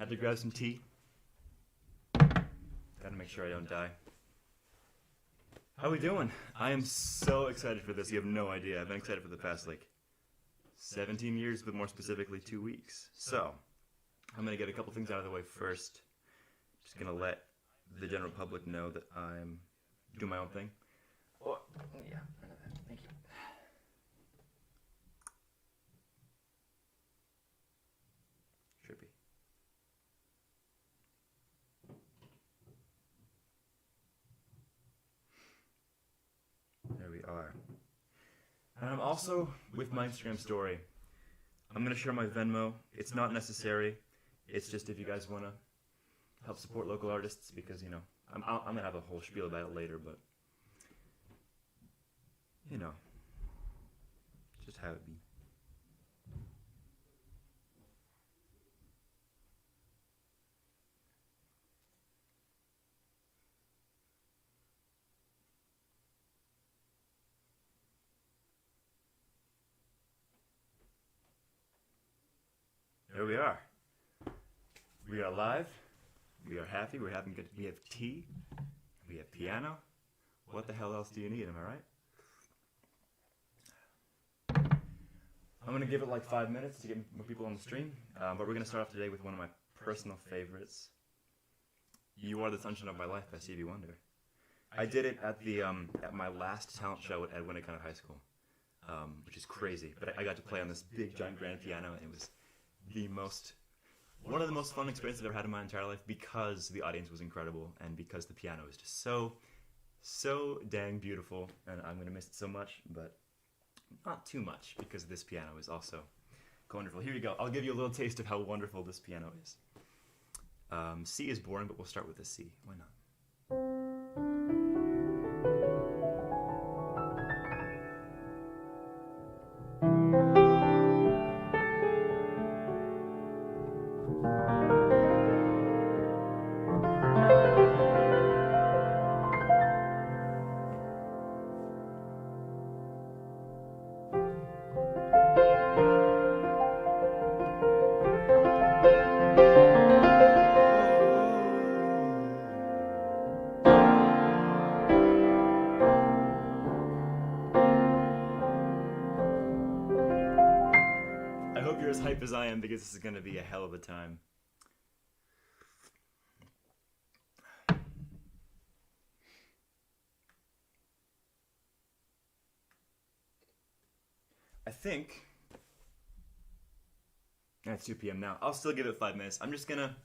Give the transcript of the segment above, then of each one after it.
Had to grab some tea. Gotta make sure I don't die. How we doing? I am so excited for this. You have no idea. I've been excited for the past, 17 years, but more specifically 2 weeks. So, I'm going to get a couple things out of the way first. Just going to let the general public know that I'm doing my own thing. Oh, yeah, I know that. Thank you. Should be. There we are. And I'm also, with my Instagram story, I'm going to share my Venmo. It's not necessary. It's just if you guys want to help support local artists, because, I'm going to have a whole spiel about it later, but, just how it be. Here we are. We are live. We are happy. We have tea. We have piano. What the hell else do you need? Am I right? I'm going to give it 5 minutes to get more people on the stream. But we're going to start off today with one of my personal favorites. You Are the Sunshine of My Life by Stevie Wonder. I did it at the at my last talent show at Winnicott High School, which is crazy. But I got to play on this big, giant grand piano, and it was one of the most fun experiences I've ever had in my entire life, because the audience was incredible and because the piano is just so dang beautiful, and I'm gonna miss it so much, but not too much, because this piano is also wonderful. Here you go. I'll give you a little taste of how wonderful this piano is. C is boring, but we'll start with a C. Why not? As hype as I am, because this is going to be a hell of a time. I think it's 2 p.m. now. I'll still give it 5 minutes. I'm just gonna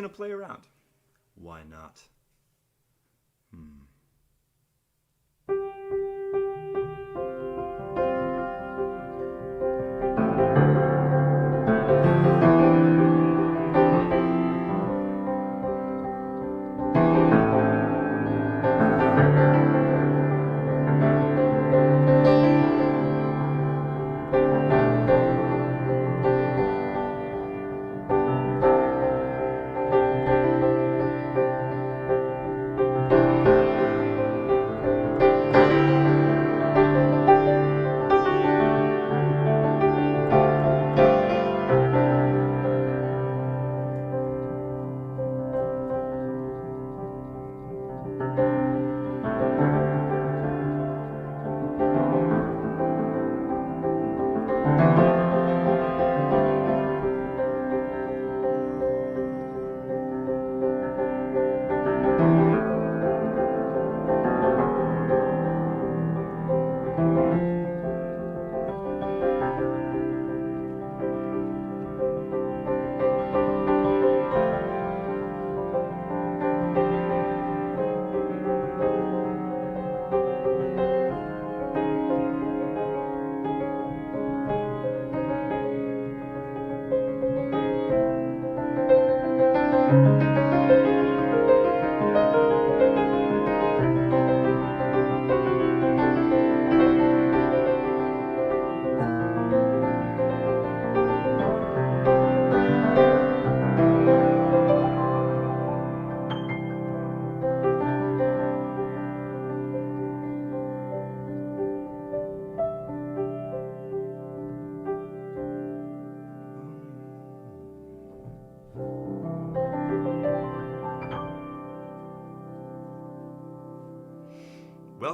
play around. Why not?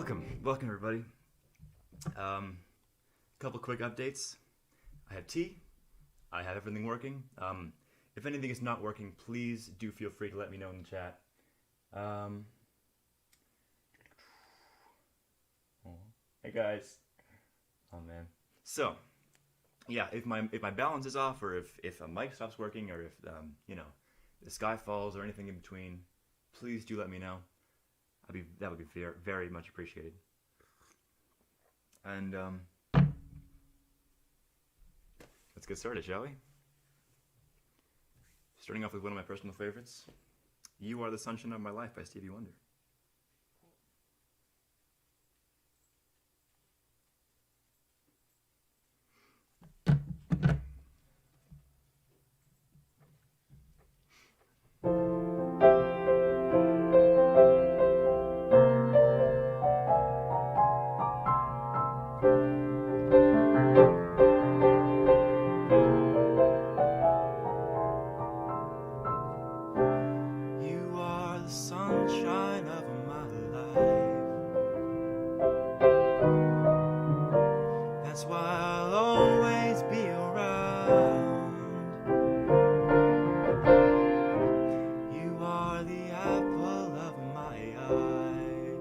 Welcome everybody. Couple quick updates. I have tea. I have everything working. If anything is not working, please do feel free to let me know in the chat. Hey guys. Oh man. So, yeah, if my balance is off, or if a mic stops working, or if the sky falls, or anything in between, please do let me know. That would be very, very much appreciated. And let's get started, shall we? Starting off with one of my personal favorites, "You Are the Sunshine of My Life" by Stevie Wonder. You are the sunshine of my life. That's why I'll always be around. You are the apple of my eye.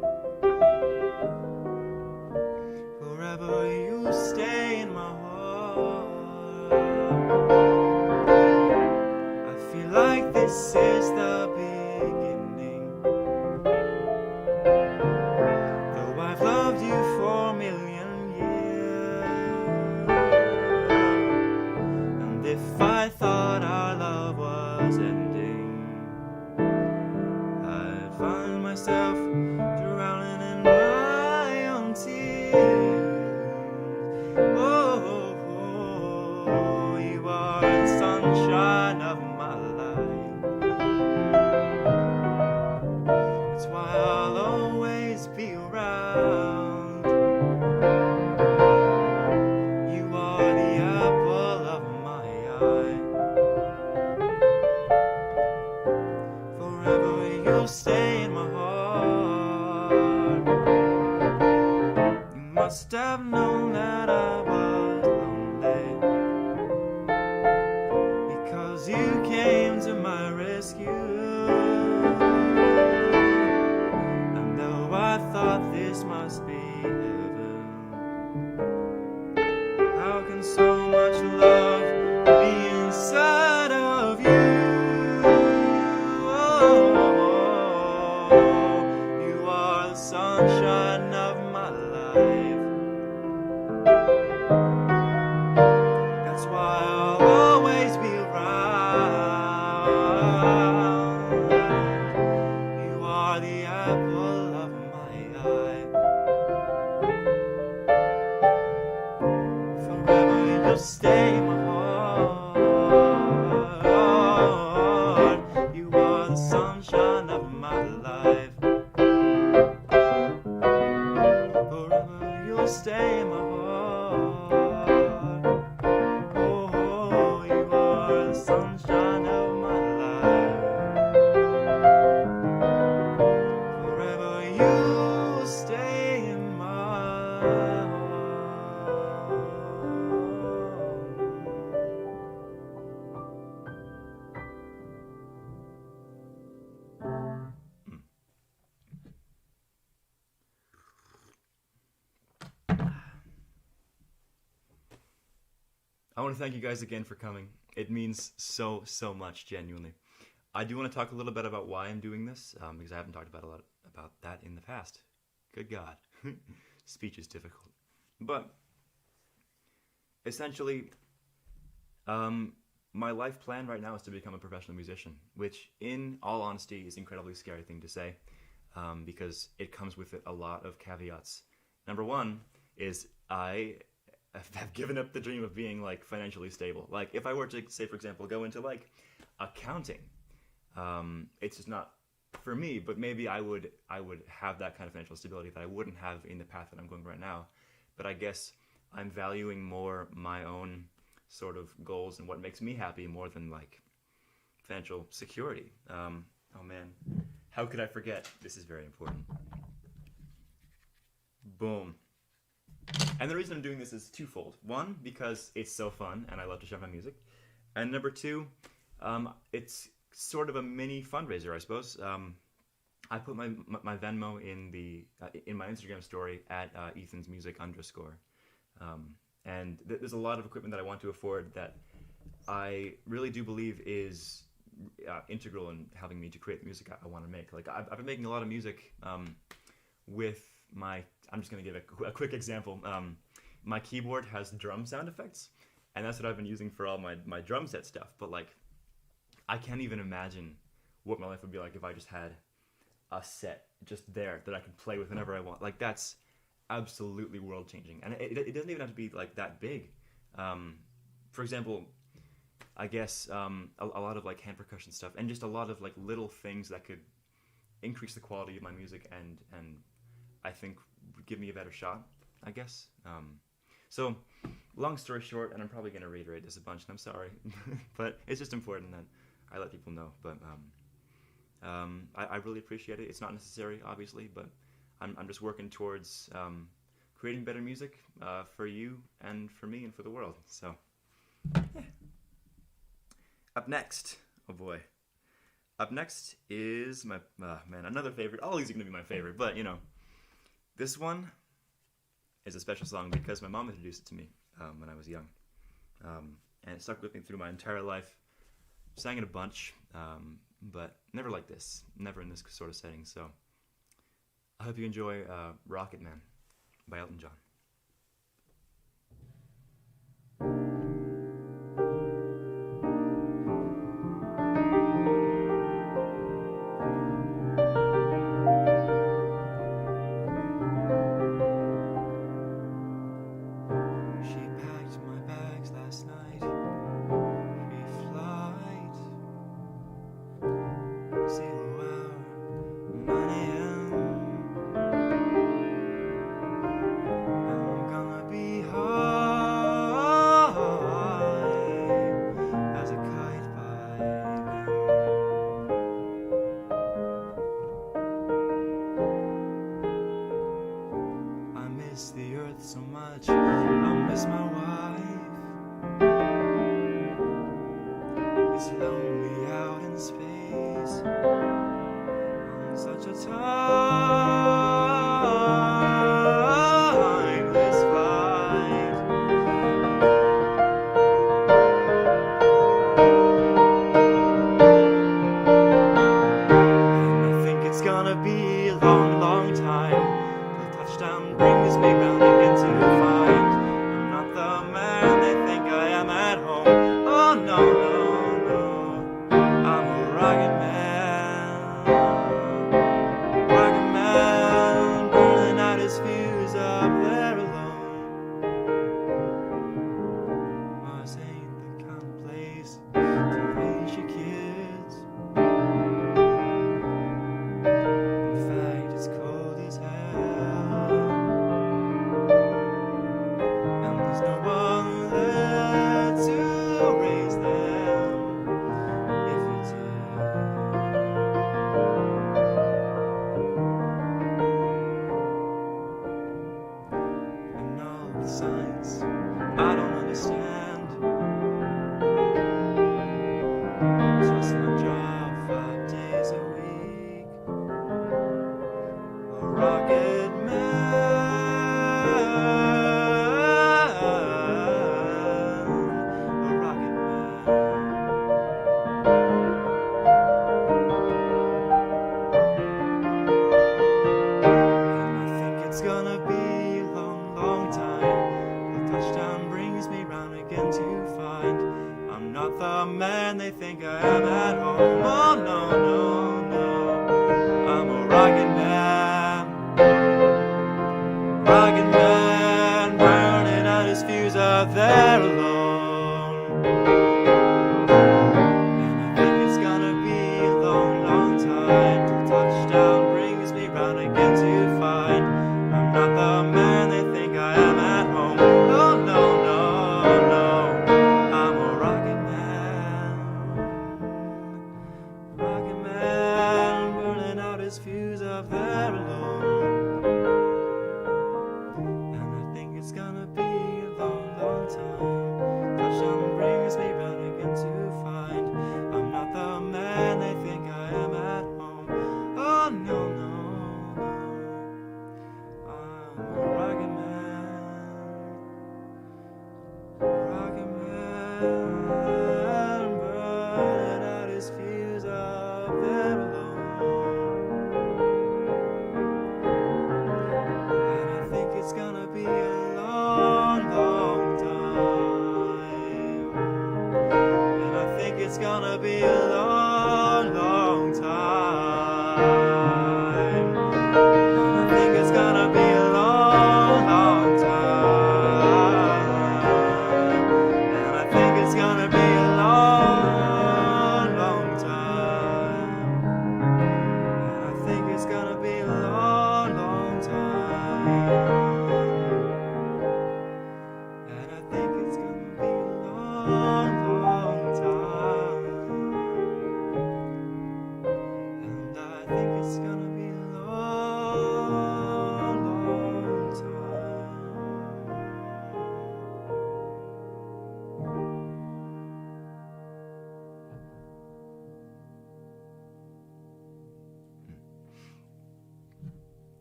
Forever you stay in my heart. I feel like this is the beginning. Though I've loved you for a million years. And if I thought our love was ending, I'd find myself drowning in my own tears. Oh, you are the sunshine of my life. That's why I'll always be around. You are the apple of my eye. Forever you'll stay in my heart. You must have known that I was lonely, because you came to my rescue. And though I thought this must be heaven, how can so much love be inside of you? Oh, you are the sunshine of my life. That's why I'll always be around. You are the apple of my eye. Forever you'll stay in my heart. You are the sunshine of my life. Forever you'll stay in my heart. Oh, you are the sunshine of my life. Forever you'll stay in my heart. I want to thank you guys again for coming. It means so much, genuinely. I do want to talk a little bit about why I'm doing this, because I haven't talked about a lot about that in the past. Good God. Speech is difficult. But essentially, my life plan right now is to become a professional musician, which, in all honesty, is an incredibly scary thing to say, because it comes with a lot of caveats. Number one is I have given up the dream of being like financially stable. Like, if I were to, say, for example, go into like accounting, it's just not for me. But maybe I would have that kind of financial stability that I wouldn't have in the path that I'm going right now. But I guess I'm valuing more my own sort of goals and what makes me happy more than like financial security. Oh man, how could I forget? This is very important. Boom. And the reason I'm doing this is twofold. One, because it's so fun and I love to share my music. And number two, it's sort of a mini fundraiser, I suppose. I put my Venmo in my Instagram story at @EthansMusic_. And there's a lot of equipment that I want to afford that I really do believe is integral in helping me to create the music I want to make. Like I've been making a lot of music with my. I'm just gonna give a quick example. My keyboard has drum sound effects, and that's what I've been using for all my drum set stuff. But like, I can't even imagine what my life would be like if I just had a set just there that I could play with whenever I want. Like that's absolutely world changing, and it doesn't even have to be like that big. For example, I guess a lot of like hand percussion stuff, and just a lot of like little things that could increase the quality of my music, and I think would give me a better shot, I guess. So, long story short, and I'm probably going to reiterate this a bunch, and I'm sorry, but it's just important that I let people know. But I really appreciate it. It's not necessary, obviously, but I'm just working towards creating better music for you and for me and for the world. So, yeah. Up next, oh boy. Up next is my, another favorite. All these are going to be my favorite, but you know, this one is a special song because my mom introduced it to me when I was young. And it stuck with me through my entire life. Sang it a bunch, but never like this. Never in this sort of setting. So I hope you enjoy Rocket Man by Elton John. The earth so much, I miss my wife. It's lonely out in space on such a timeless flight. And I think it's gonna be a long, long time. Touchdown brings me round again to find I'm not the man they think I am at home. Oh no, no, no, I'm a rocket man, burning out his fuse up there alone. Mars ain't the kind of place to raise your kids. In fact, it's cold as hell. Science, I don't understand. Just my job 5 days a week. A rocket man, a rocket man. And I think it's gonna be a long, long time. Touchdown brings me round again to find I'm not the man they think I am at home. Oh no, no, no, I'm a rocket man, burning out his fuse out there alone. And I think it's gonna be a long, long time till touchdown brings me round again to find I'm not the man they think I am at home. No, no, no, I'm a rocket man, burning out his fuse up there alone.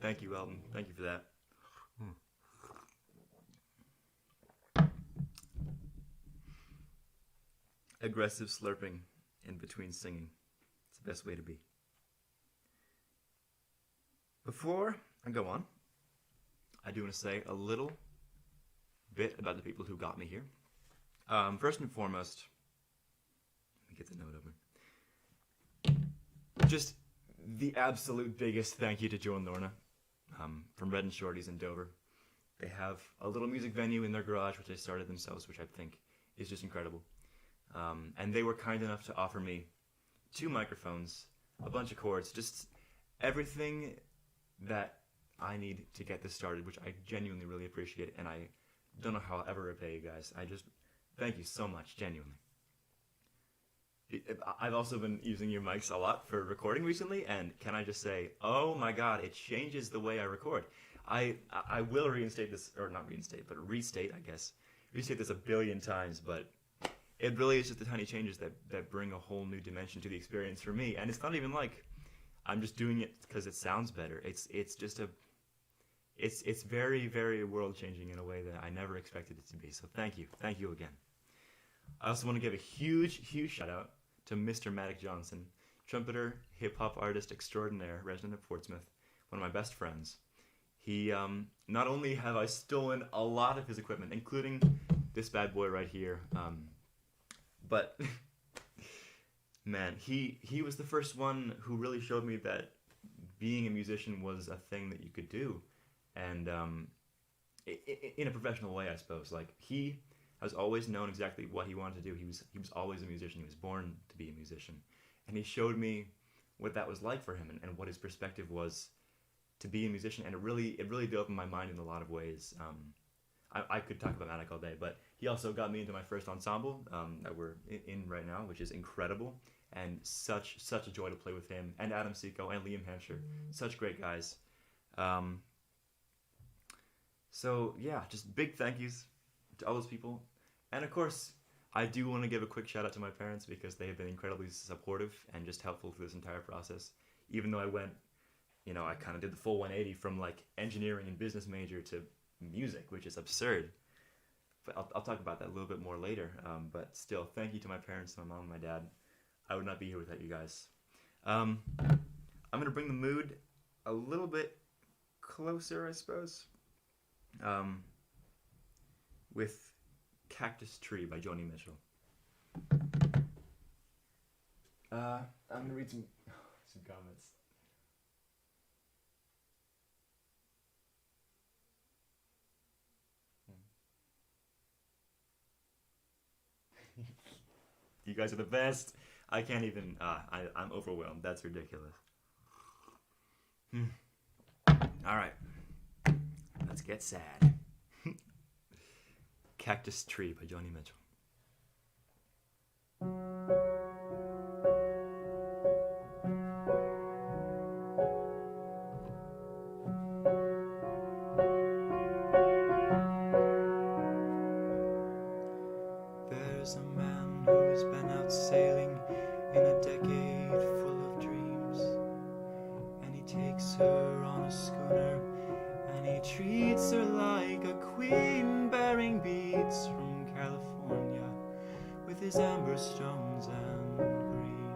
Thank you, Elton. Thank you for that. Aggressive slurping in between singing. It's the best way to be. Before I go on, I do want to say a little bit about the people who got me here. First and foremost, let me get the note over. Just the absolute biggest thank you to Joe and Lorna from Red and Shorty's in Dover. They have a little music venue in their garage, which they started themselves, which I think is just incredible. And they were kind enough to offer me 2 microphones, a bunch of cords, just everything that I need to get this started, which I genuinely really appreciate, and I don't know how I'll ever repay you guys. I just thank you so much, genuinely. I've also been using your mics a lot for recording recently, and can I just say, oh my god, it changes the way I record. I will reinstate this, or not reinstate, but restate, I guess. Restate this a billion times, but it really is just the tiny changes that bring a whole new dimension to the experience for me, and it's not even like I'm just doing it because it sounds better. It's just it's very, very world-changing in a way that I never expected it to be. So thank you again. I also want to give a huge shout-out to Mr. Maddox Johnson, trumpeter, hip-hop artist extraordinaire, resident of Portsmouth, one of my best friends. He, not only have I stolen a lot of his equipment, including this bad boy right here, but man, he was the first one who really showed me that being a musician was a thing that you could do, and in a professional way, I suppose. Like, he has always known exactly what he wanted to do. He was always a musician. He was born to be a musician, and he showed me what that was like for him, and what his perspective was to be a musician. And it really did open my mind in a lot of ways. I could talk about Maddox all day, but he also got me into my first ensemble that we're in right now, which is incredible, and such a joy to play with him, and Adam Seco and Liam Hampshire, such great guys. So yeah, just big thank yous to all those people, and of course, I do want to give a quick shout out to my parents, because they have been incredibly supportive and just helpful through this entire process. Even though I went, I kind of did the full 180 from like engineering and business major to music, which is absurd. But I'll talk about that a little bit more later. But still, thank you to my parents, my mom and my dad. I would not be here without you guys. I'm going to bring the mood a little bit closer, I suppose, with Cactus Tree by Joni Mitchell. I'm going to read some comments. You guys are the best. I can't even, I'm overwhelmed. That's ridiculous. Alright. Let's get sad. Cactus Tree by Joni Mitchell. There's a man who's been out sailing in a decade full of dreams, and he takes her on a schooner, and he treats her like a queen, bearing beads from California with his amber stones and green.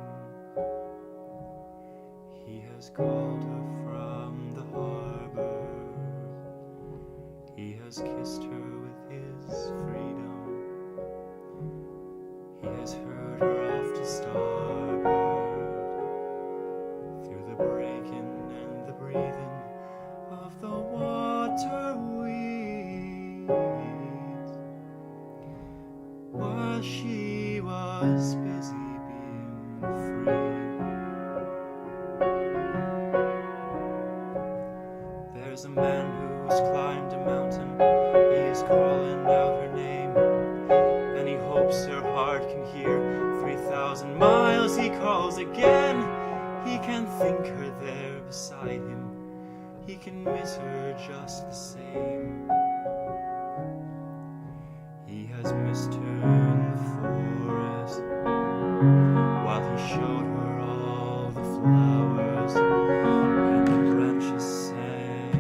He has called her from the harbor, he has kissed her with his freedom. He has heard her off to starboard, through the breaking and the breathing of the water weeds, while she was busy being free. There's a man who's climbed a mountain, he is calling out her name, and he hopes her heart can hear. 3,000 miles he calls again. He can think her there beside him, he can miss her just the same. He has missed her in the forest, while he showed her all the flowers, and the branches sang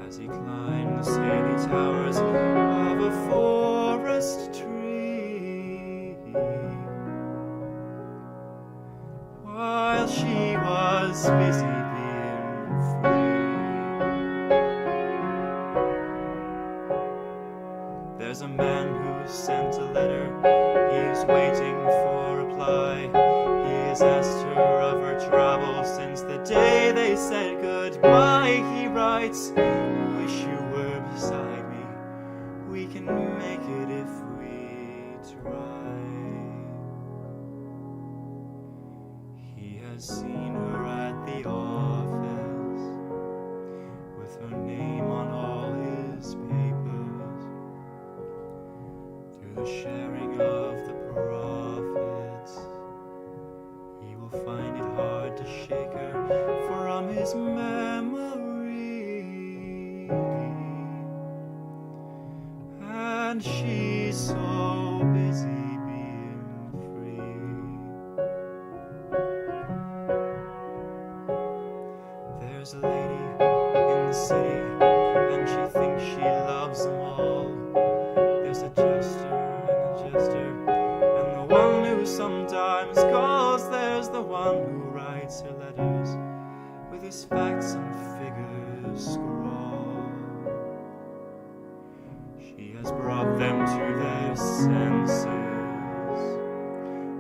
as he climbed the scaly towers of a forest tree, while she was busy being free. There's a man who sent a letter, he's waiting for a reply. He has asked her of her travels since the day they said goodbye. He writes, wish you were beside me, we can make it if we try. He has seen her at the office with her name on all his papers. Through the sharing of the profits, he will find it hard to shake her from his memory. And she's so busy being free. There's a lady in the city, and she thinks she loves them all. There's a jester and a jester, and the one who sometimes calls. There's the one who writes her letters with his facts and figures scrawled. She has brought them to their senses.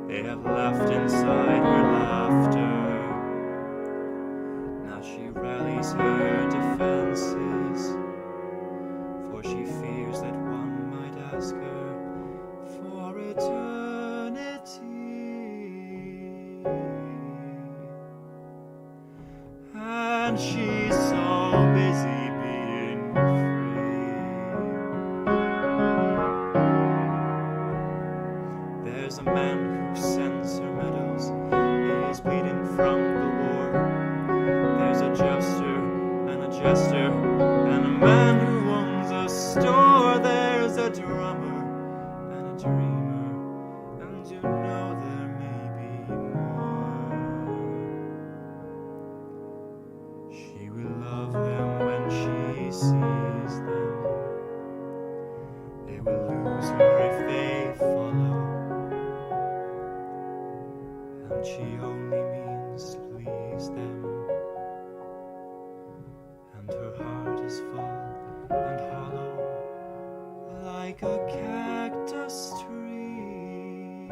They have laughed inside her laughter. Now she rallies her defenses, for she fears that one might ask her for eternity. And she's so busy being free. There's a man who sends her medals, he's bleeding from the war. There's a jester and a jester, and a man who owns a store. There's a drummer and a dreamer, and you know there may be more. She will love them when she sees them. They will lose her if they follow, and she only means to please them. And her heart is full and hollow, like a cactus tree,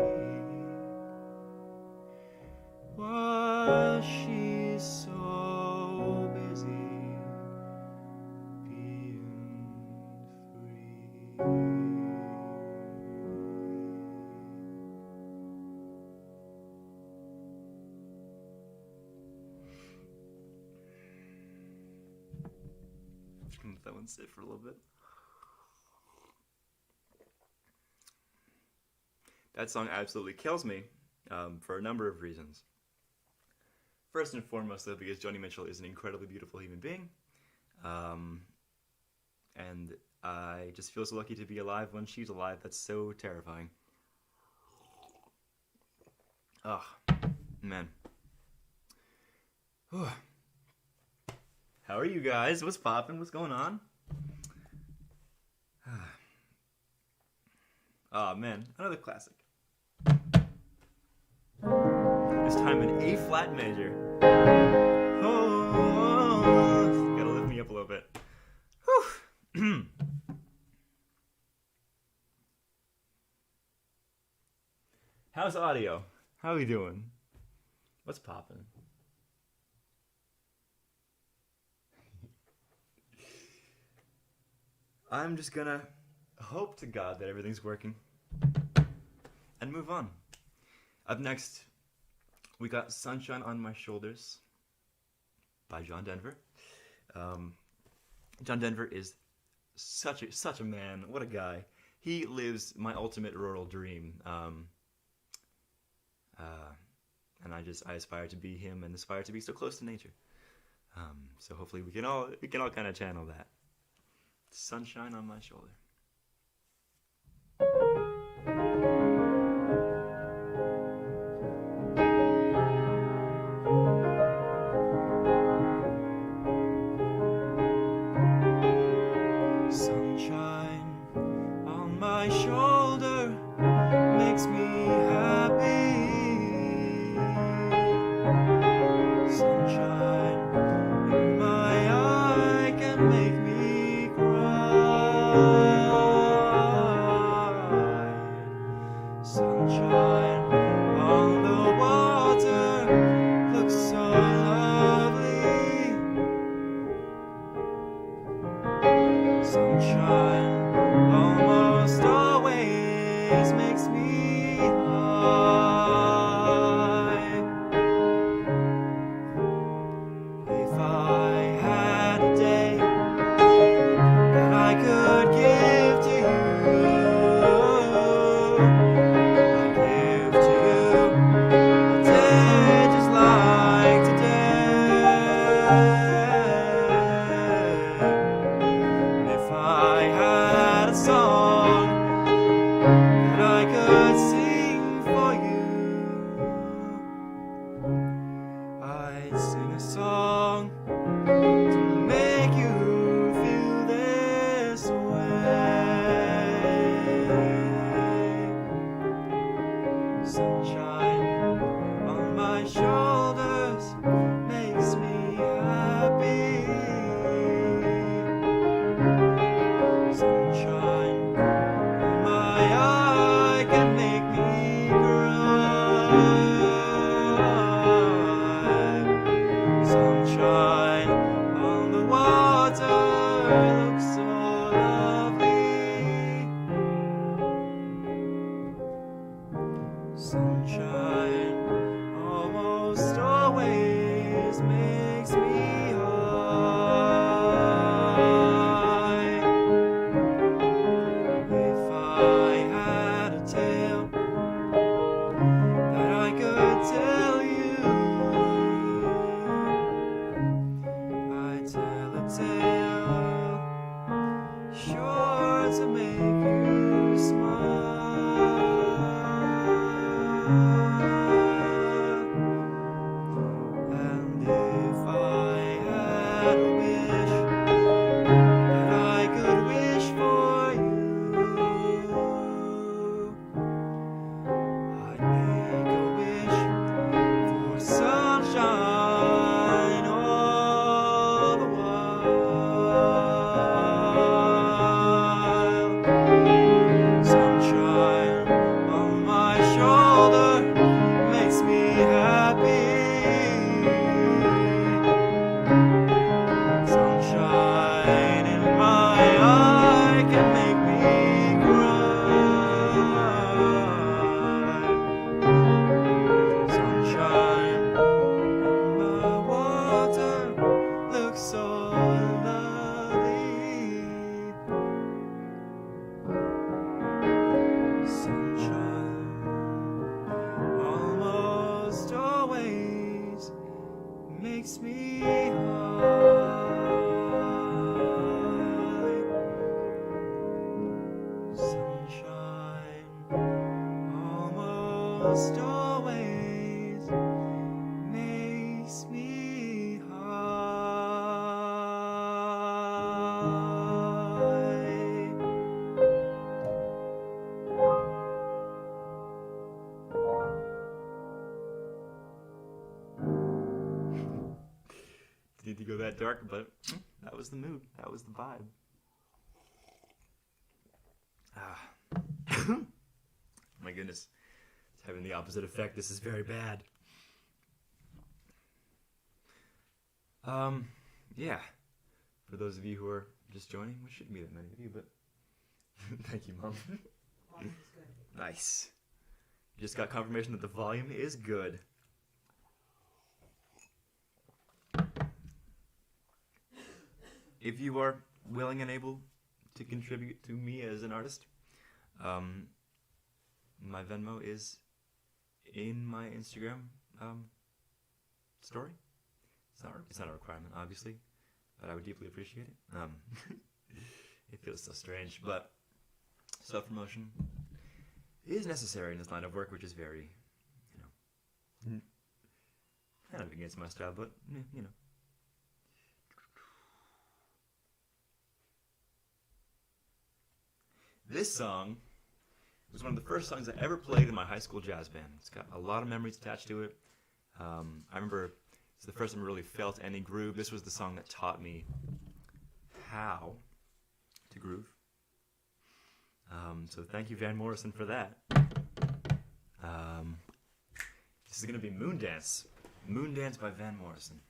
while she's so busy being free. Let that one sit for a little bit. That song absolutely kills me for a number of reasons. First and foremost, though, because Joni Mitchell is an incredibly beautiful human being. And I just feel so lucky to be alive when she's alive. That's so terrifying. Oh, man. Whew. How are you guys? What's poppin'? What's going on? Oh, man. Another classic. This time in A-flat major. Oh, gotta lift me up a little bit. Whew. How's audio? How are we doing? What's poppin'? I'm just gonna hope to God that everything's working and move on. Up next, we got Sunshine on My Shoulders by John Denver. John Denver is such a man. What a guy. He lives my ultimate rural dream. And I aspire to be him and aspire to be so close to nature. So hopefully we can all kind of channel that. Sunshine on My Shoulder. Sunshine almost always makes me high. If I had a day that I could give to you, I'd give to you a day just like today. And if I had a song that I could sing for you, I'd sing a song to make you feel this way. Sunshine on my shoulders makes me happy. Sunshine on my eye can make me cry. Sunshine on the water looks so lovely. Sunshine almost always makes me high. If I had a tale that I could tell you, I'd tell a tale sure to make you smile. And if I had a wish that I could wish for you, I'd make a wish for sunshine all the while. Sunshine on my shoulder makes me happy. Sunshine in my eye can make me cry. Sunshine in my water looks so lovely. Sunshine almost always makes me high. Sunshine almost always makes me high. Didn't need to go that dark, but that was the mood. That was the vibe. Ah. My goodness. It's having the opposite effect. This is very bad. Yeah. For those of you who are just joining, which shouldn't be that many of you, but thank you, Mom. Nice. Just got confirmation that the volume is good. If you are willing and able to contribute to me as an artist, my Venmo is in my Instagram story. It's not a requirement, obviously, but I would deeply appreciate it. It feels so strange, but self-promotion is necessary in this line of work, which is very, kind of against my style, but, This song was one of the first songs I ever played in my high school jazz band. It's got a lot of memories attached to it. I remember it's the first time I really felt any groove. This was the song that taught me how to groove. So thank you, Van Morrison, for that. This is going to be Moon Dance. Moon Dance by Van Morrison.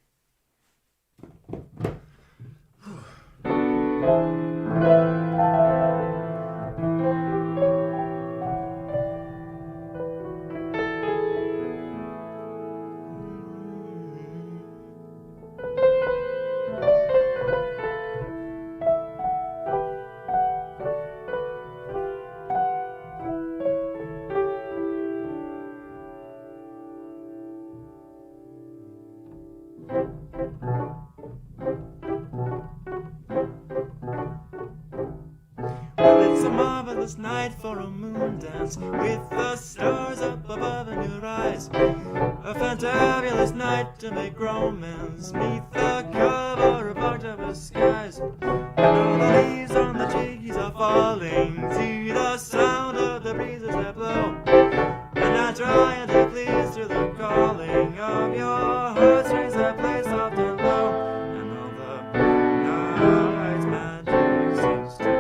fantabulous night for a moon dance with the stars up above in your eyes. A fantabulous night to make romance neath the cover of October skies. And all the leaves on the trees are falling to the sound of the breezes that blow. And I try to please to the calling of your heartstrings that play soft and low. And all the night's magic seems to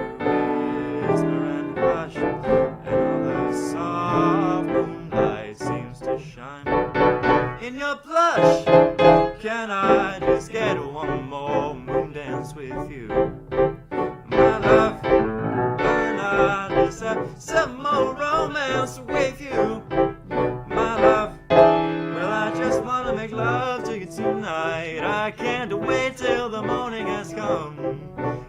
whisper and hush, and all the soft moonlight seems to shine in your blush. Can I just get one more moon dance with you, my love? Can I just have some more romance with you, my love? Well, I just want to make love to you tonight. I can't wait till the morning has come,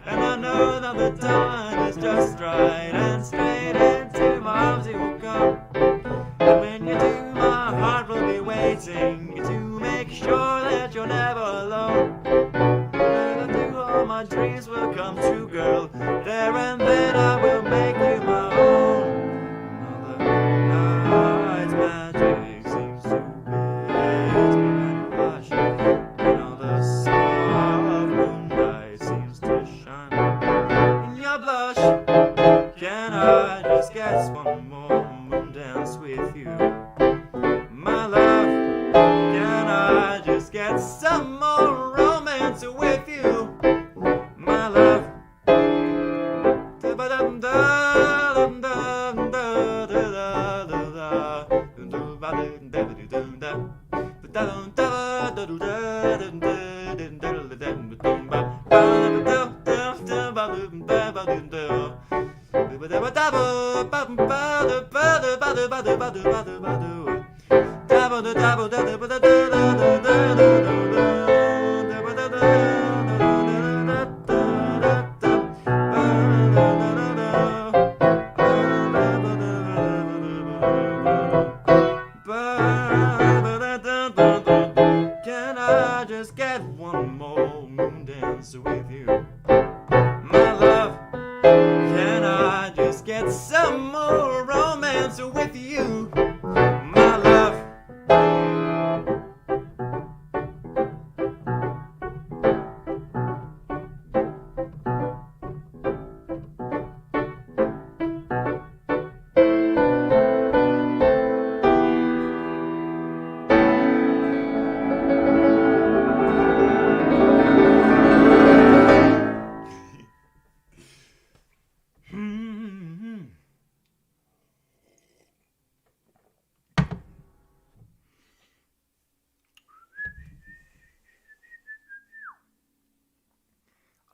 and I know that the time is just right, and straight into my arms you will come. And when you do, my heart will be waiting to make sure that you're never alone. When I do, all my dreams will come true, girl. There and then I will make you my own. All the night's magic seems to whisper and hush, and all the soft moonlight seems to shine in your blush. Can I just get one more moon dance with you, my love? Can I just get some more romance with you, my love? Can I just get one more moon dance with you, my love? Can I just get some more romance with you, my love?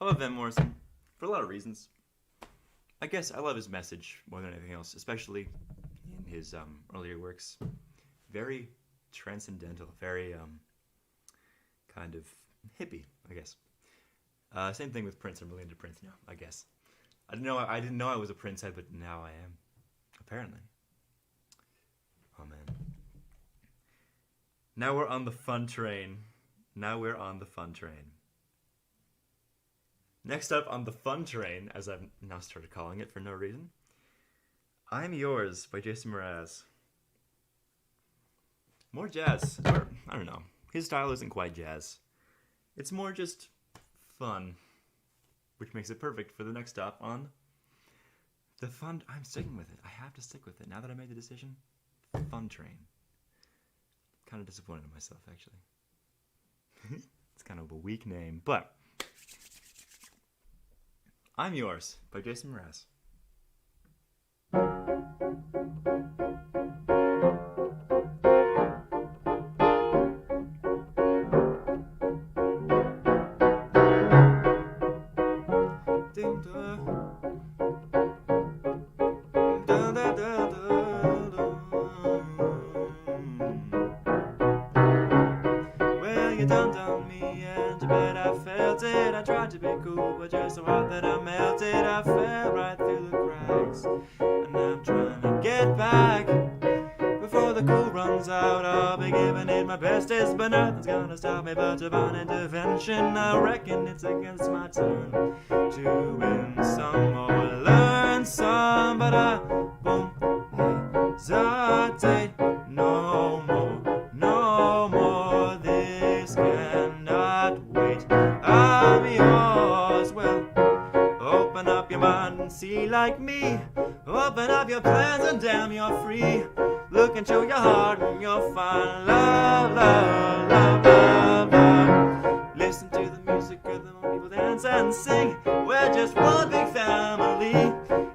I love Van Morrison for a lot of reasons. I guess I love his message more than anything else, especially in his earlier works. Very transcendental, very kind of hippie, I guess. Same thing with Prince. I'm really into Prince now, I guess. I didn't know I was a Prince head, but now I am, apparently. Oh man. Now we're on the fun train. Next up on the fun train, as I've now started calling it for no reason, I'm Yours by Jason Mraz. More jazz, or I don't know. His style isn't quite jazz. It's more just fun, which makes it perfect for the next stop on the fun. I'm sticking with it. I have to stick with it now that I made the decision. Fun train. Kind of disappointed in myself, actually. It's kind of a weak name, but I'm Yours by Jason Mraz. Well, you dumped on me and you bet I felt it. I tried to be cool, but you're so hot that I melted. I fell right through the cracks, and now I'm trying to get back. Before the cool runs out, I'll be giving it my bestest, but nothing's gonna stop me but divine intervention. I reckon it's against my turn to win some or learn some, but yours. Well, open up your mind and see like me. Open up your plans and damn, you're free. Look into your heart and you'll find love, love, love, love, love. Listen to the music of the people dance and sing. We're just one big family,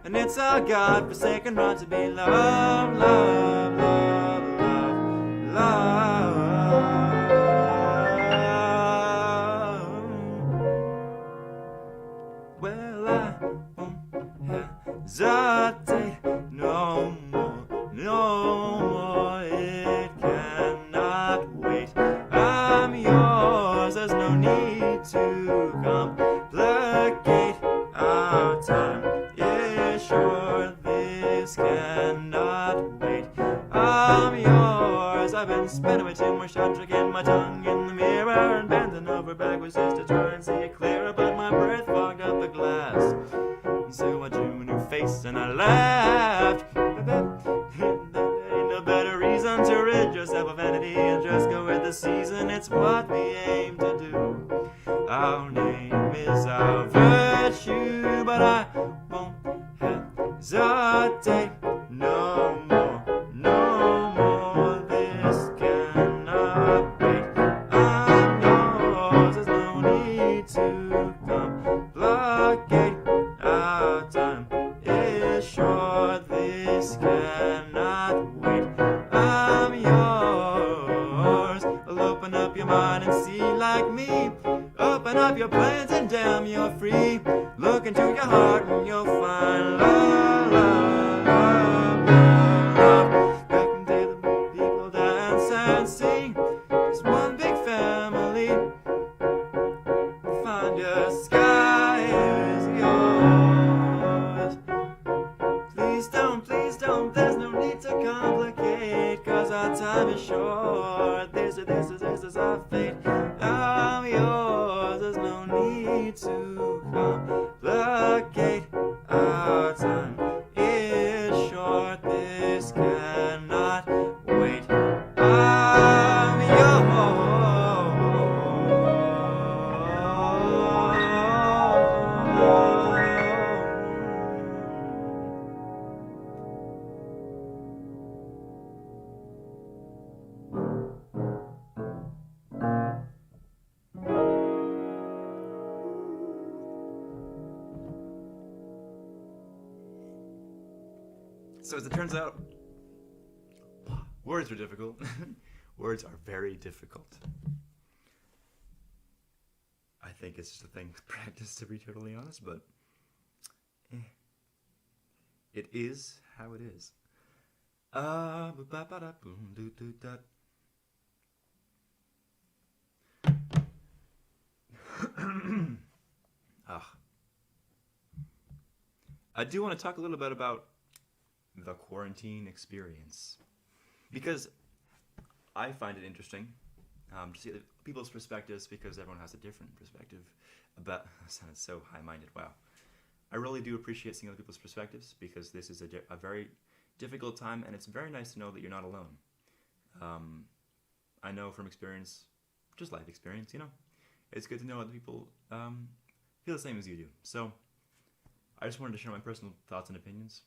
and it's our God-forsaken right to be loved, love, love, love, love. Well, I won't hesitate no more, no more. It cannot wait. I'm yours. There's no need to complicate our time. Yeah, sure, this cannot wait. I'm yours. I've been spending way too much time tricking my tongue in the mirror and bending over backwards just to try and see it clearer, but my breath fogged up the glass. So I drew a new face and I laughed. Ain't no better reason to rid yourself of vanity and just go with the season. It's what we aim to do. Our name is our virtue, but I won't hesitate no more, no more. This cannot wait. I'm yours. There's no need to complicate our time. Is sure this cannot wait. I'm yours. Well, open up your mind and see like me. Open up your plans and damn, you're free. Look into your heart and you'll find love, love, love, love. Back into the people dance and sing. It's one big family. Find your sky is yours. Please don't, there's no need to complicate, cause our time is short. This is our fate. I'm yours, there's no need to complicate. Our time is short, this cannot wait. I'm yours. So as it turns out, words are difficult. Words are very difficult. I think it's just a thing with practice, to be totally honest, but it is how it is. I do want to talk a little bit about the quarantine experience, because I find it interesting to see people's perspectives, because everyone has a different perspective about. That sounds so high-minded. Wow. I really do appreciate seeing other people's perspectives, because this is a very difficult time, and it's very nice to know that you're not alone. I know from experience, just life experience, it's good to know other people feel the same as you do. So I just wanted to share my personal thoughts and opinions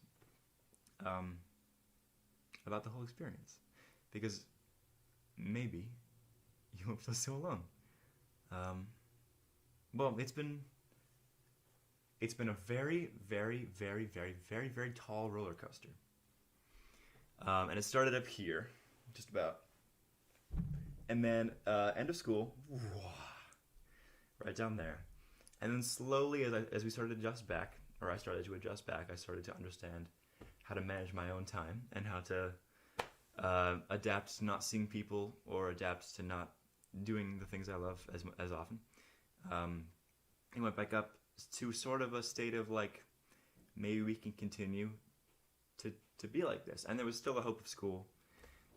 about the whole experience, because maybe you won't feel so alone. Well, it's been a very, very, very, very, very, very tall roller coaster, and it started up here, just about, and then end of school, right down there, and then slowly, as we started to adjust back, or I started to adjust back, I started to understand how to manage my own time and how to adapt to not seeing people, or adapt to not doing the things I love as often. It went back up to sort of a state of like, maybe we can continue to be like this. And there was still a hope of school,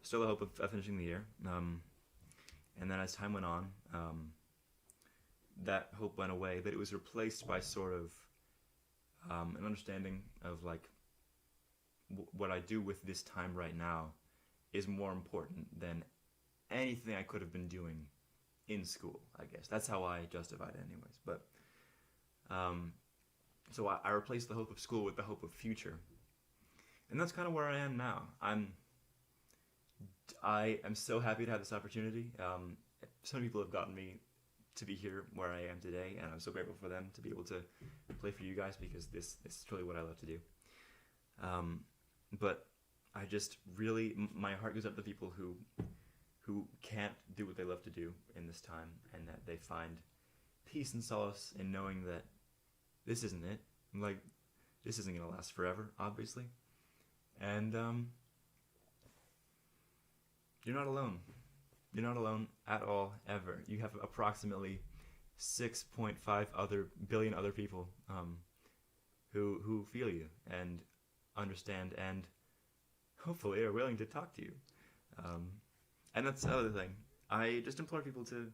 still a hope of finishing the year. And then as time went on, that hope went away, but it was replaced by sort of an understanding of like, what I do with this time right now is more important than anything I could have been doing in school, I guess. That's how I justify it anyways. But So I replaced the hope of school with the hope of future. And that's kind of where I am now. I am so happy to have this opportunity. So many people have gotten me to be here where I am today, and I'm so grateful for them to be able to play for you guys, because this is truly what I love to do. But I just really, my heart goes out to the people who can't do what they love to do in this time, and that they find peace and solace in knowing that this isn't it. Like, this isn't going to last forever, obviously. And you're not alone. You're not alone at all, ever. You have approximately 6.5 billion other people who feel you and understand and hopefully are willing to talk to you. And that's the other thing. I just implore people to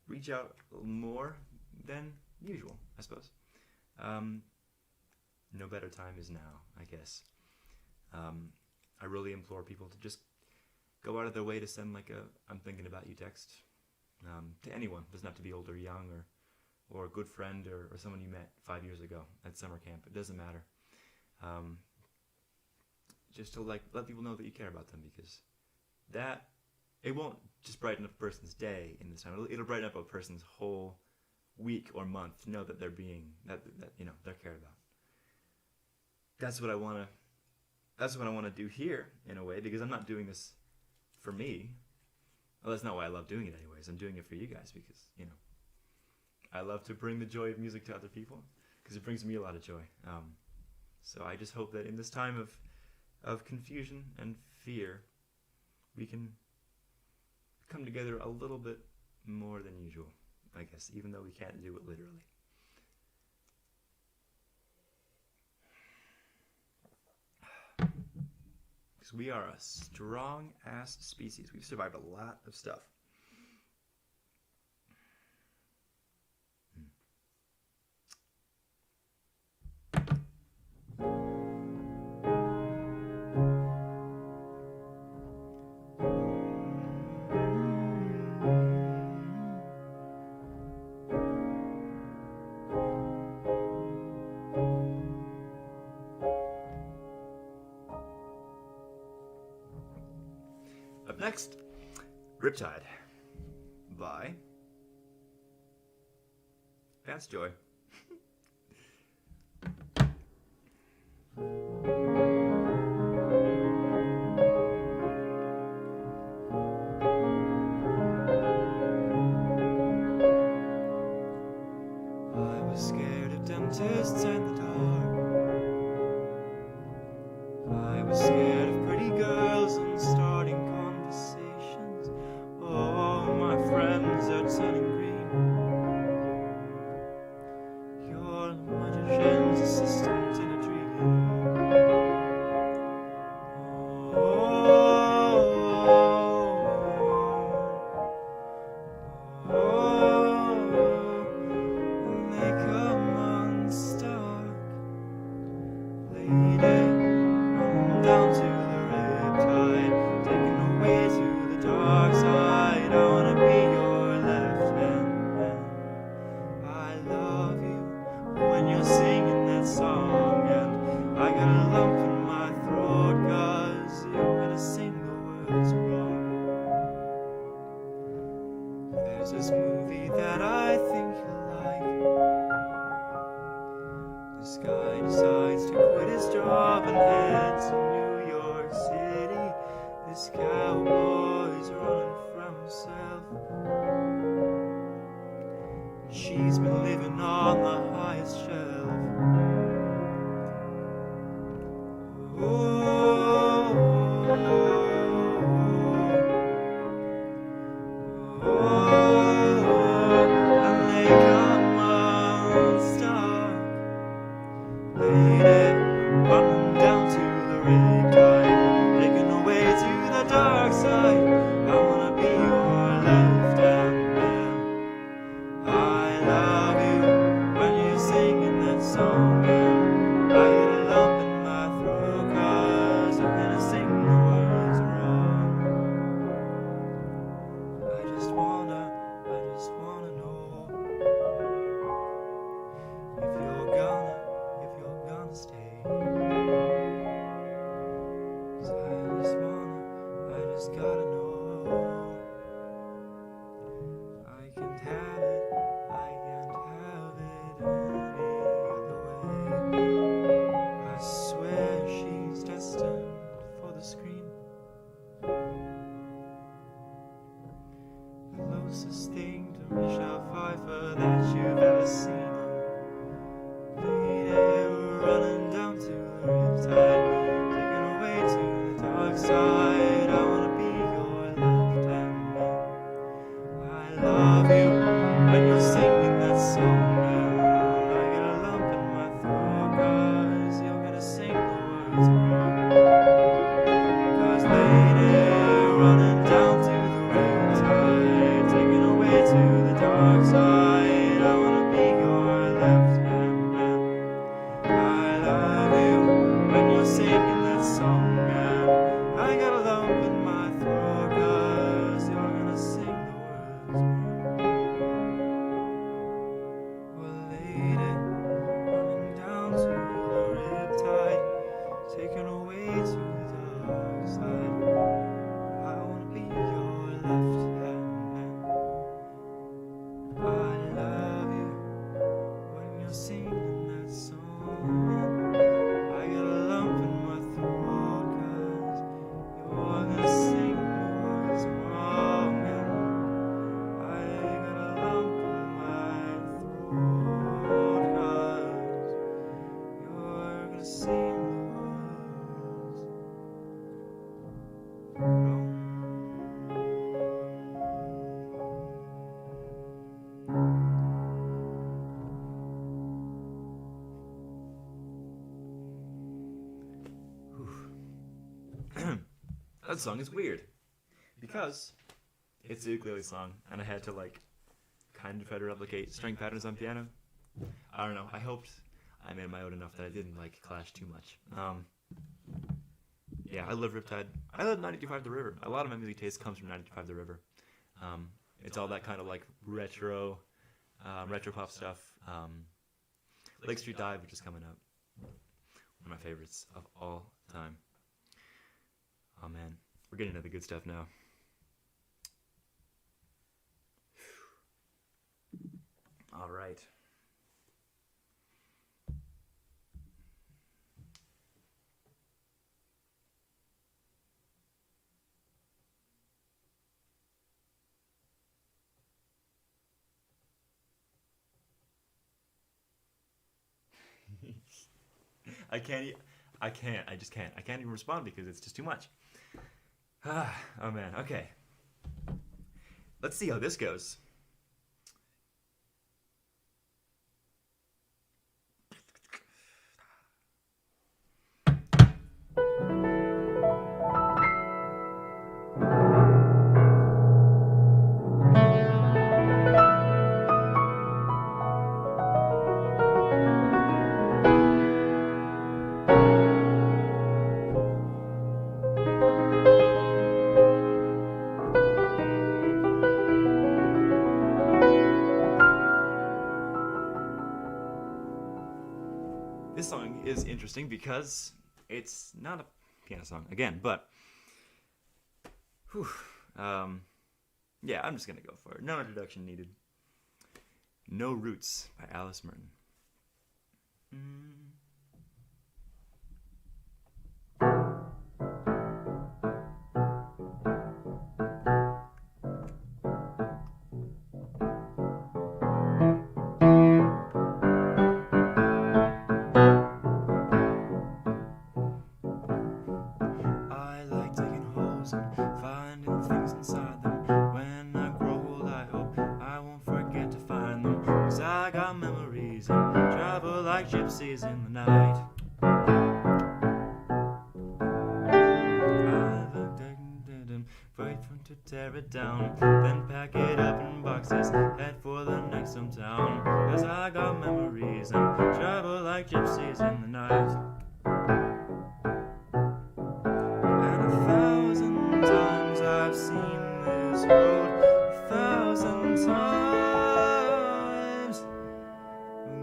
reach out more than usual, I suppose. No better time is now, I guess. I really implore people to just go out of their way to send like a "I'm thinking about you" text to anyone. It doesn't have to be old or young, or a good friend, or someone you met 5 years ago at summer camp. It doesn't matter. Just to like let people know that you care about them, because that it won't just brighten up a person's day in this time. It'll brighten up a person's whole week or month to know that they're being that they're cared about. That's what I want to. That's what I want to do here, in a way, because I'm not doing this for me. Well, that's not why I love doing it anyways. I'm doing it for you guys because, I love to bring the joy of music to other people, because it brings me a lot of joy. So I just hope that in this time of confusion and fear, we can come together a little bit more than usual, I guess, even though we can't do it literally. Because we are a strong-ass species. We've survived a lot of stuff. Up next, Riptide by Vance Joy. I was scared of dentists and the dark. I was scared of pretty girls and starting conversations. Oh, my friends are turning green. You're a magician's assistant in a dream. They come unstuck, lady. Down to the riptide, taken away to the dark side. I wanna be your left hand. I love you when you're singing that song, and I got a lump in my throat 'cause you're gonna sing the words wrong. There's this movie that I think you'll like. This guy decides to quit his job and head to New York City. This cowboy's running from himself. She's been living on the highest shelf. And they come unstuck, lady, running down to the riptide, taken away to the dark side. I wanna be your left hand man. I love you when you're singing that song, and I get a lump in my throat 'cause I'm gonna sing the words wrong. I just wanna know That song is weird because it's a ukulele song, and I had to like kind of try to replicate string patterns on piano. I don't know. I hoped I made my own enough that I didn't like clash too much. Yeah, I love Riptide. I love 925 The River. A lot of my music taste comes from 925 The River. It's all that kind of like retro pop stuff. Lake Street Dive, which is coming up. One of my favorites of all time. Oh man, we're getting into the good stuff now. All right. I just can't. I can't even respond because it's just too much. Oh man, okay. Let's see how this goes. This song is interesting because it's not a piano song again, but yeah, I'm just gonna go for it. No introduction needed. No Roots by Alice Merton. I like digging holes and finding things inside them. When I grow old, I hope I won't forget to find them. 'Cause I got memories and travel like gypsies in the night. Wait for to tear it down, then pack it up in boxes, head for the next hometown. 'Cause I got memories and travel like gypsies in the night. And 1,000 times I've seen this road, 1,000 times.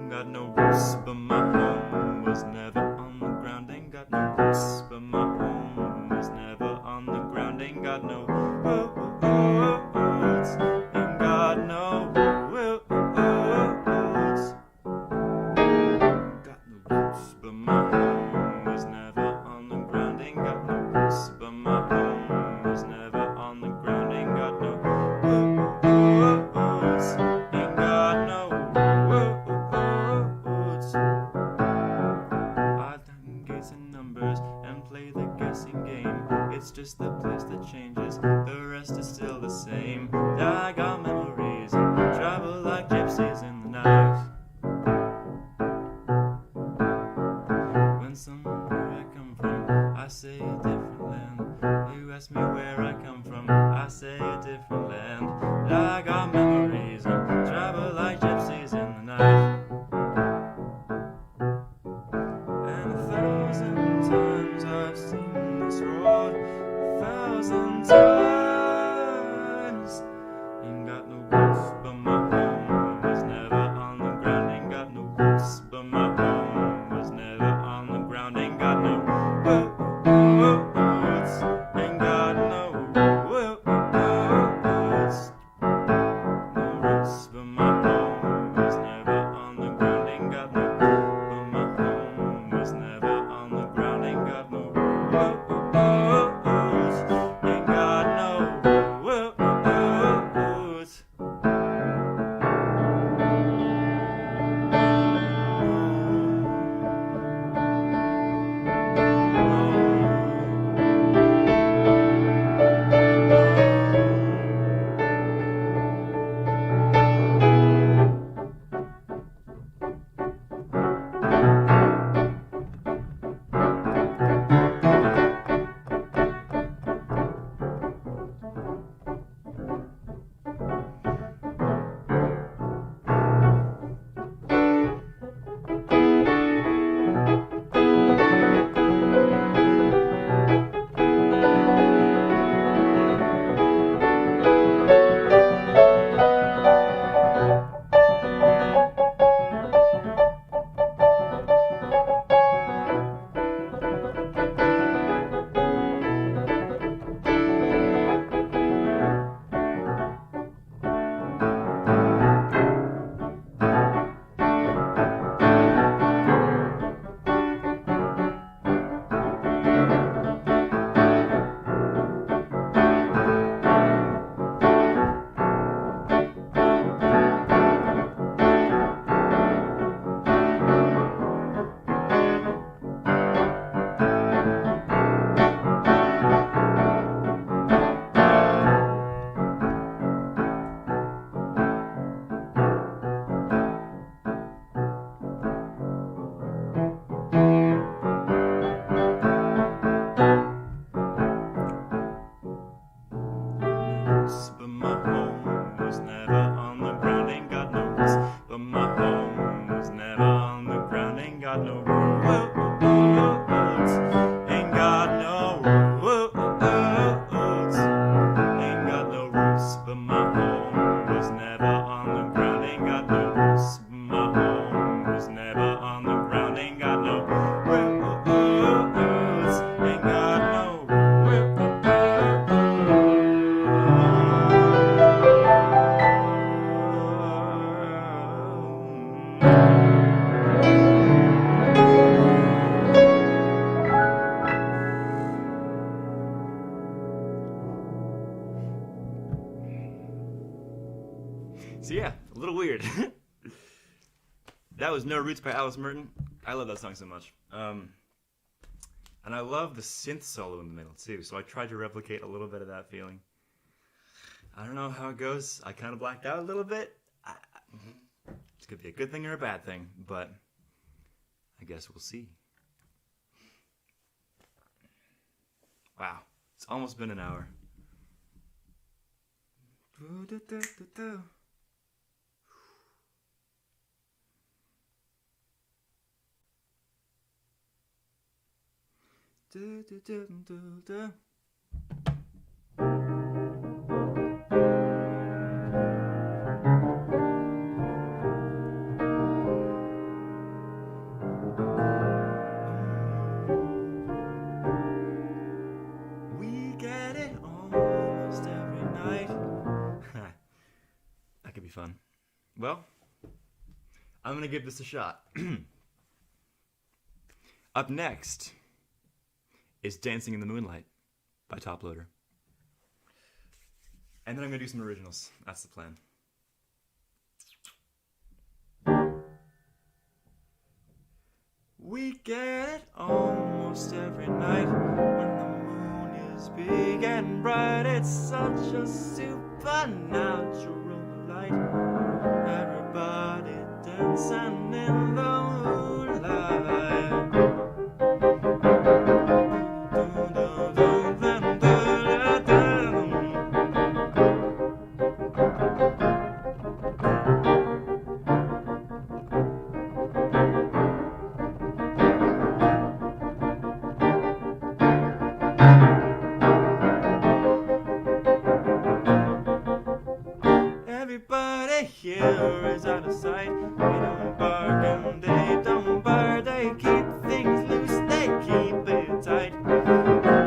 Got no roots, but my home was never on the ground. Ain't got no roots, but my home was never on the ground. Ain't got no roots, ain't got no roots. Got no roots, but my home was never on the ground. Ain't got no roots, but my home was never on the ground. Ain't got no roots, ain't got no roots. I done gates and numbers and play the guessing game. It's just the place that changes, the rest is still the same. I got memories and travel like gypsies in the night. When somewhere I come from, I say a different land. You ask me where I come from, I say a different land. I got memories and travel like gypsies in the night. And 1,000 times I've seen this road, 1,000 times. Ain't got no roots, but my home was never on the ground. Ain't got no roots, but my home was never on the ground. Ain't got no roots, ain't got no roots. No roots, but my home was never on the ground. Ain't got no roots, but my home was never on the ground. Ain't got no roots, ain't got no roots. on the ground. Ain't got no rules. Ain't got no So yeah, a little weird. That was No Roots by Alice Merton. I love that song so much. And I love the synth solo in the middle too, so I tried to replicate a little bit of that feeling. I don't know how it goes. I kind of blacked out a little bit. It could be a good thing or a bad thing, but I guess we'll see. Wow, it's almost been an hour. We get it almost every night. That could be fun. Well, I'm gonna give this a shot. Up next is Dancing in the Moonlight by Top Loader. And then I'm going to do some originals. That's the plan. We get it almost every night when the moon is big and bright. It's such a supernatural light. Everybody dancing in the moonlight. Everybody here is out of sight. They don't bark and they don't bar. They keep things loose, they keep it tight.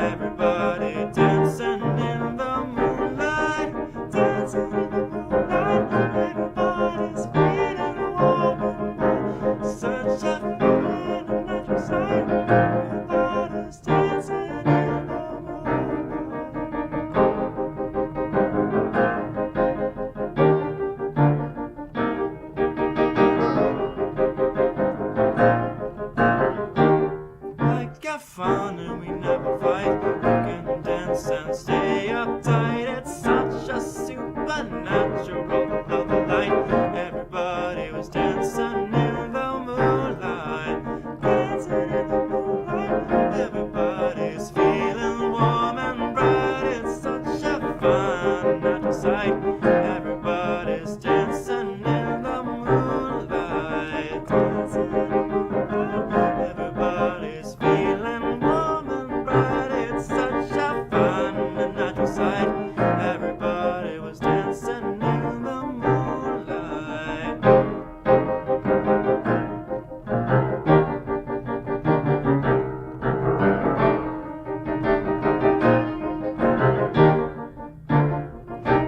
Everybody dancing in the moonlight, dancing in the moonlight. Everybody's feeling warm and bright. Such a fun and natural sight. Everybody's dancing in the moonlight. Fun and we never fight. We can dance and stay uptight. It's such a supernatural love light. Everybody was dancing in the moonlight, dancing in the moonlight. Everybody's feeling warm and bright. It's such a fun natural sight. Everybody's dancing in the moonlight, dancing in the moonlight. Everybody's feeling warm and bright. It's such a fun and natural sight. Everybody was dancing in the moonlight.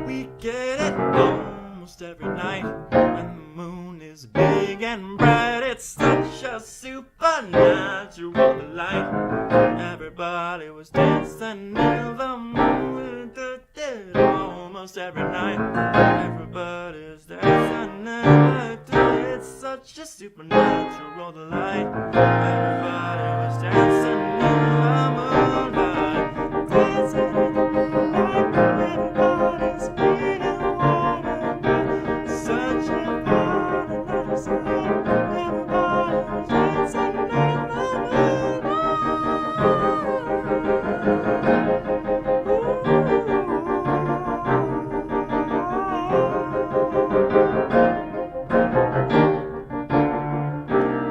We get it almost every night when the moon is big and bright. It's such a supernatural light. Everybody was dancing in the moon almost every night. Everybody's dancing in the it's such a supernatural light. Everybody was dancing in the moonlight, dancing in the moonlight. Everybody's feeling warm and bright. Such a fun and natural sight. Everybody was dancing in the moonlight.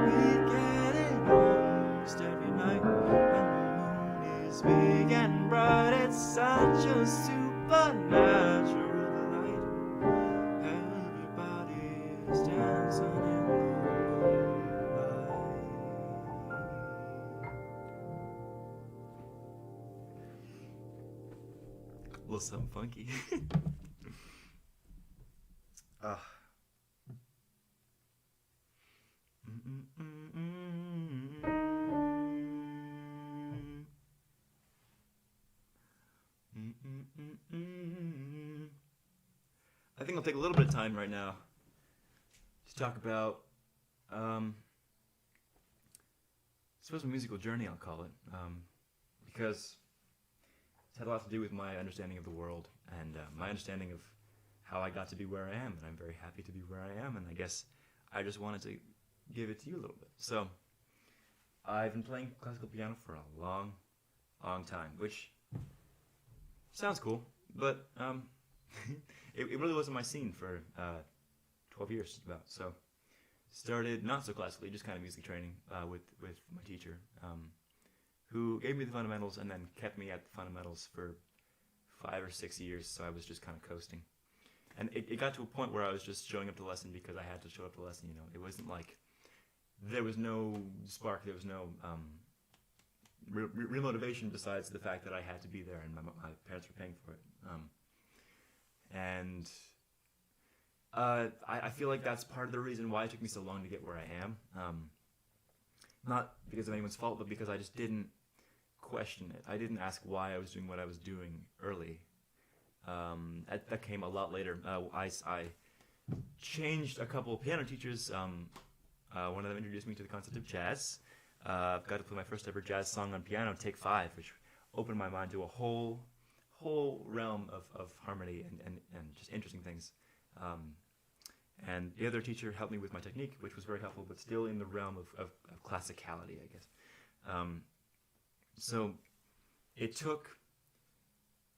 We get it almost every night little something funky. Ah. I think I'll take a little bit of time right now to talk about, I suppose, a musical journey, I'll call it, because it's had a lot to do with my understanding of the world and my understanding of how I got to be where I am, and I'm very happy to be where I am, and I guess I just wanted to give it to you a little bit. So, I've been playing classical piano for a long, long time, which sounds cool, but it really wasn't my scene for 12 years, just about. So, started not so classically, just kind of music training with my teacher, who gave me the fundamentals and then kept me at the fundamentals for 5 or 6 years, so I was just kind of coasting. And it got to a point where I was just showing up to lesson because I had to show up to lesson, you know. It wasn't like there was no spark, there was no real motivation besides the fact that I had to be there and my parents were paying for it. I feel like that's part of the reason why it took me so long to get where I am. Not because of anyone's fault, but because I just didn't question it. I didn't ask why I was doing what I was doing early. That came a lot later. I changed a couple of piano teachers. One of them introduced me to the concept of jazz. Got to play my first ever jazz song on piano, Take 5, which opened my mind to a whole realm of harmony and just interesting things. And the other teacher helped me with my technique, which was very helpful, but still in the realm of classicality, I guess. So it took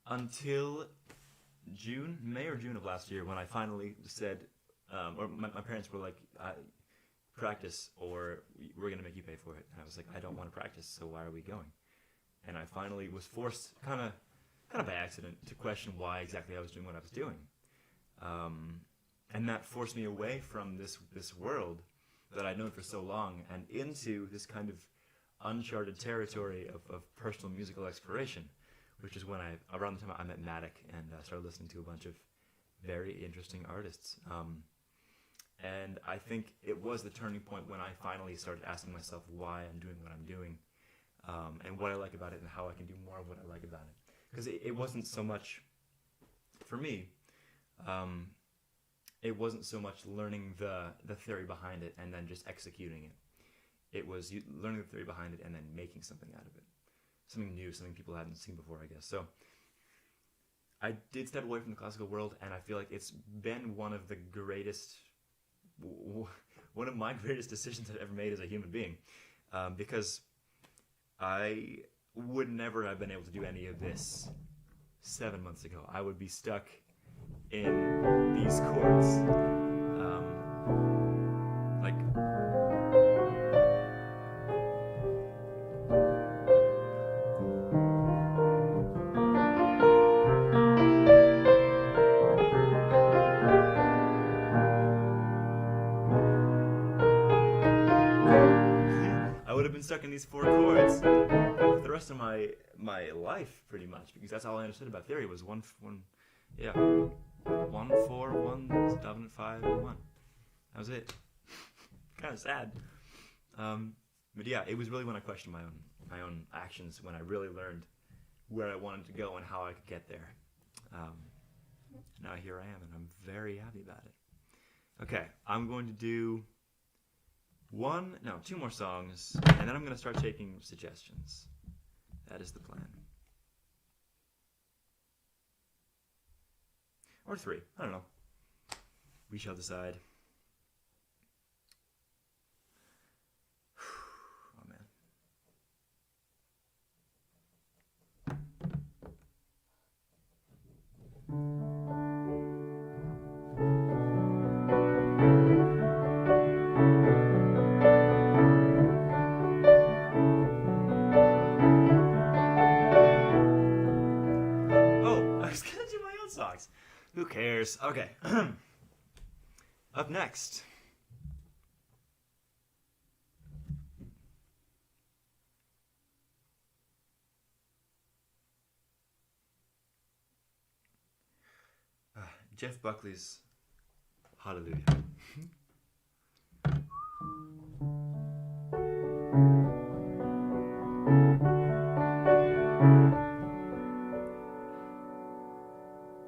until May or June of last year when I finally said, or my parents were like, practice or we're going to make you pay for it. And I was like, I don't want to practice, so why are we going? And I finally was forced, kind of by accident, to question why exactly I was doing what I was doing. And that forced me away from this world that I'd known for so long and into this kind of uncharted territory of personal musical exploration, which is when around the time I met Matic and started listening to a bunch of very interesting artists. And I think it was the turning point when I finally started asking myself why I'm doing what I'm doing, and what I like about it and how I can do more of what I like about it. Because it wasn't so much, for me, it wasn't so much learning the theory behind it and then just executing it. It was learning the theory behind it and then making something out of it. Something new, something people hadn't seen before, I guess. So I did step away from the classical world, and I feel like it's been one of my greatest decisions I've ever made as a human being, because I would never have been able to do any of this 7 months ago. I would be stuck in these chords, like. I would have been stuck in these 4 chords for the rest of my life, pretty much, because that's all I understood about theory was 1 4 1 dominant 5 and 1. That was it. Kind of sad. But yeah, it was really when I questioned my own actions, when I really learned where I wanted to go and how I could get there. Now here I am, and I'm very happy about it. Okay, I'm going to do 2 more songs, and then I'm going to start taking suggestions. That is the plan. Or 3, I don't know. We shall decide. Oh, man. Oh, I was going to do my own songs. Who cares? Okay. Up next. Jeff Buckley's Hallelujah.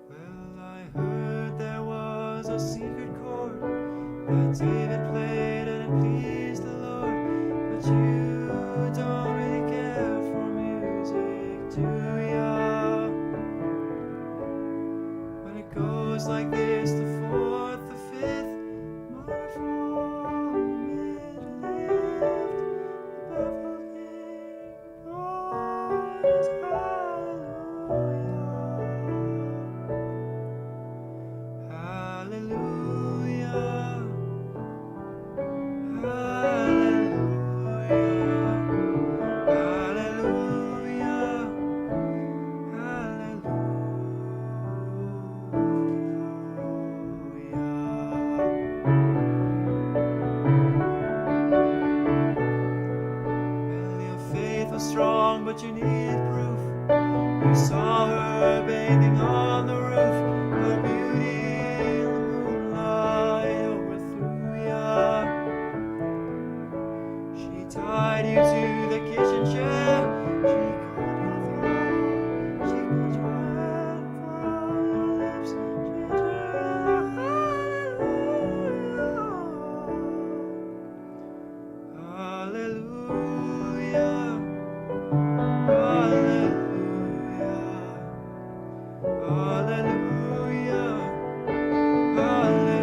Well, I heard there was a secret chord that David played and it pleased the Lord. But you don't really care for music, do ya? When it goes like this, the fourth, the fifth, my from mid left, the baffling boys, hallelujah, hallelujah, well, your faith was strong, but you needed proof. You saw her bathing on the roof, her beauty in the moonlight overthrew ya. She tied you to the kitchen chair. She caught your throat. She put your hand on your lips. She turned hallelujah, hallelujah, hallelujah, hallelujah.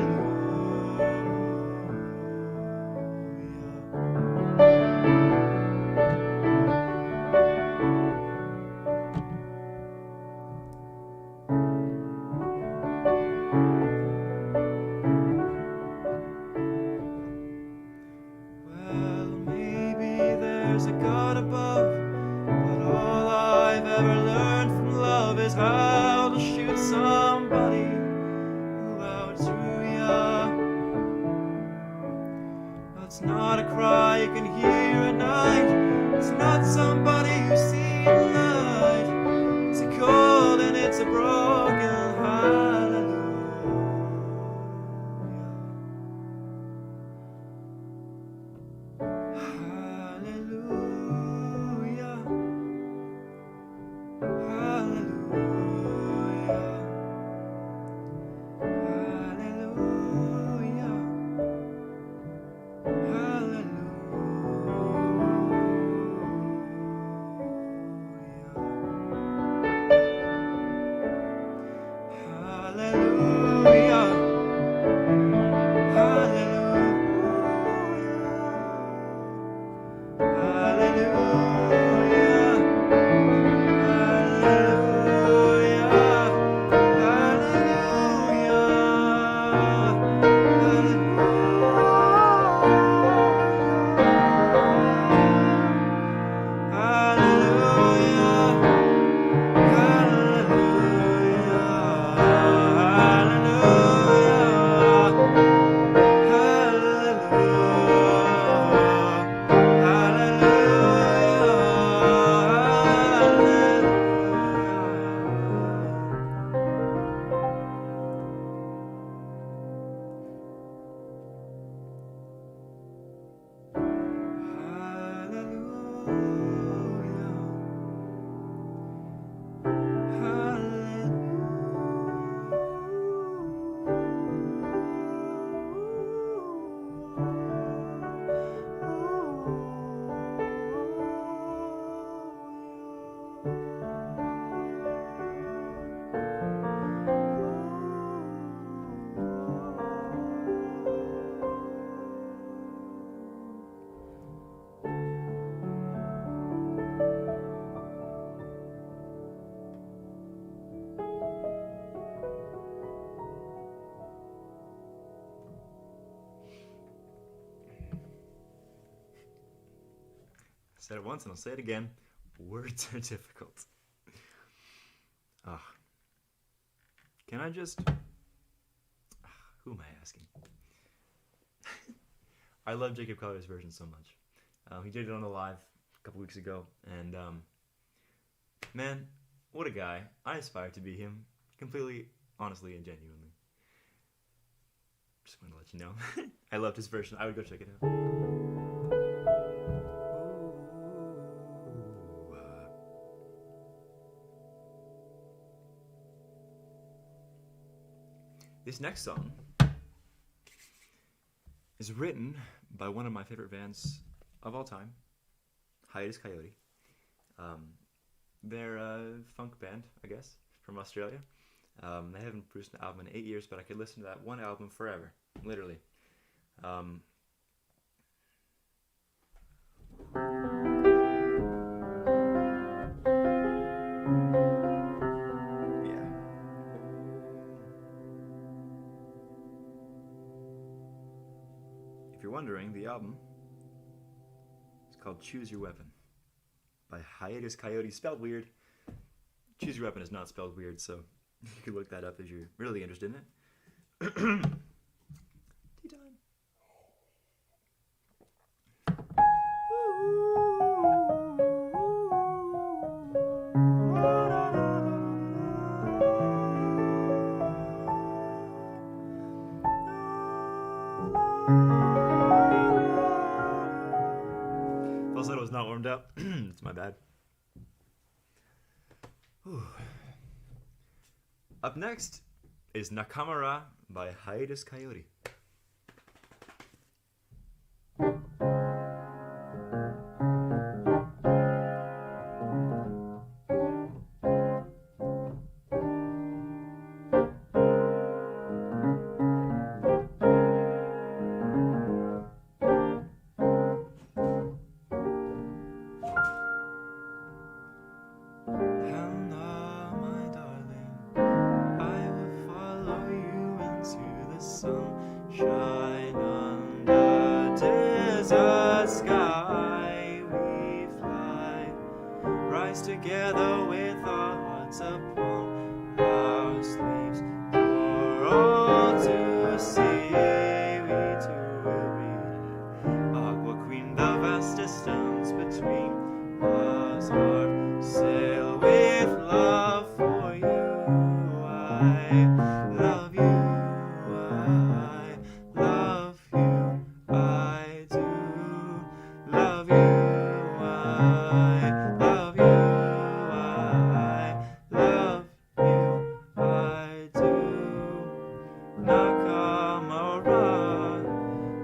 Well, maybe there's a God above, but all I've ever learned from love is how to shoot somebody who outdrew ya. That's not a cry you can hear at night. It's not somebody who's seen the light. It's a cold and it's a broken hallelujah. Hallelujah, hallelujah, hallelujah, I said it once and I'll say it again. Words are difficult. Can I just... who am I asking? I love Jacob Collier's version so much. He did it on the live a couple weeks ago, and man, what a guy. I aspire to be him, completely, honestly, and genuinely. Just wanted to let you know. I loved his version. I would go check it out. This next song is written by one of my favorite bands of all time, Hiatus Coyote. They're a funk band, I guess, from Australia. They haven't produced an album in 8 years, but I could listen to that one album forever, literally. Yeah. If you're wondering, the album is called Choose Your Weapon by Hiatus Coyote, spelled weird. Choose Your Weapon is not spelled weird, so you can look that up if you're really interested in it. Tea time. Falsetto was not warmed up. It's my bad. Whew. Up next is Nakamura by Hiatus Coyote. Sunshine under desert sky, we fly, rise together with our hearts upon our sleeves, for all to see. We too will be Aqua Queen, the vast distance between us, heart sail with love for you. I love you.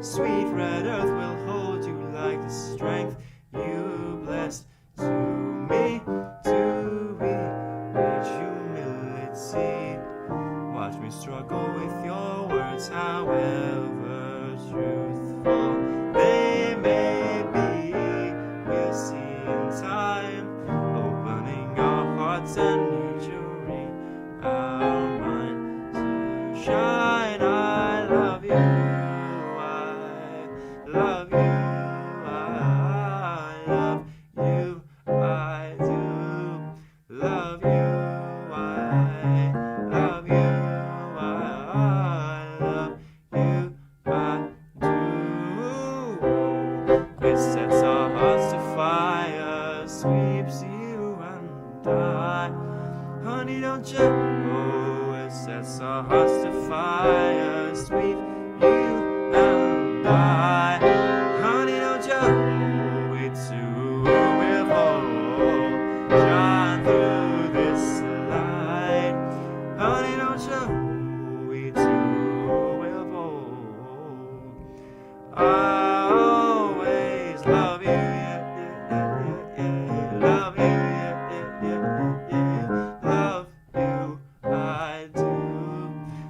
Sweet red earth will hold you like the strength you blessed to me, to reach humility. Watch me struggle with your words, however truthful they may be. We'll see in time, opening our hearts and nurturing our minds to shine. I love you. Love you, I love you, I do. Love you, I love you, I love you, I do. It sets our hearts to fire, sweeps you and I. Honey, don't you? Oh, it sets our hearts to fire, sweep you and I.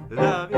Love you,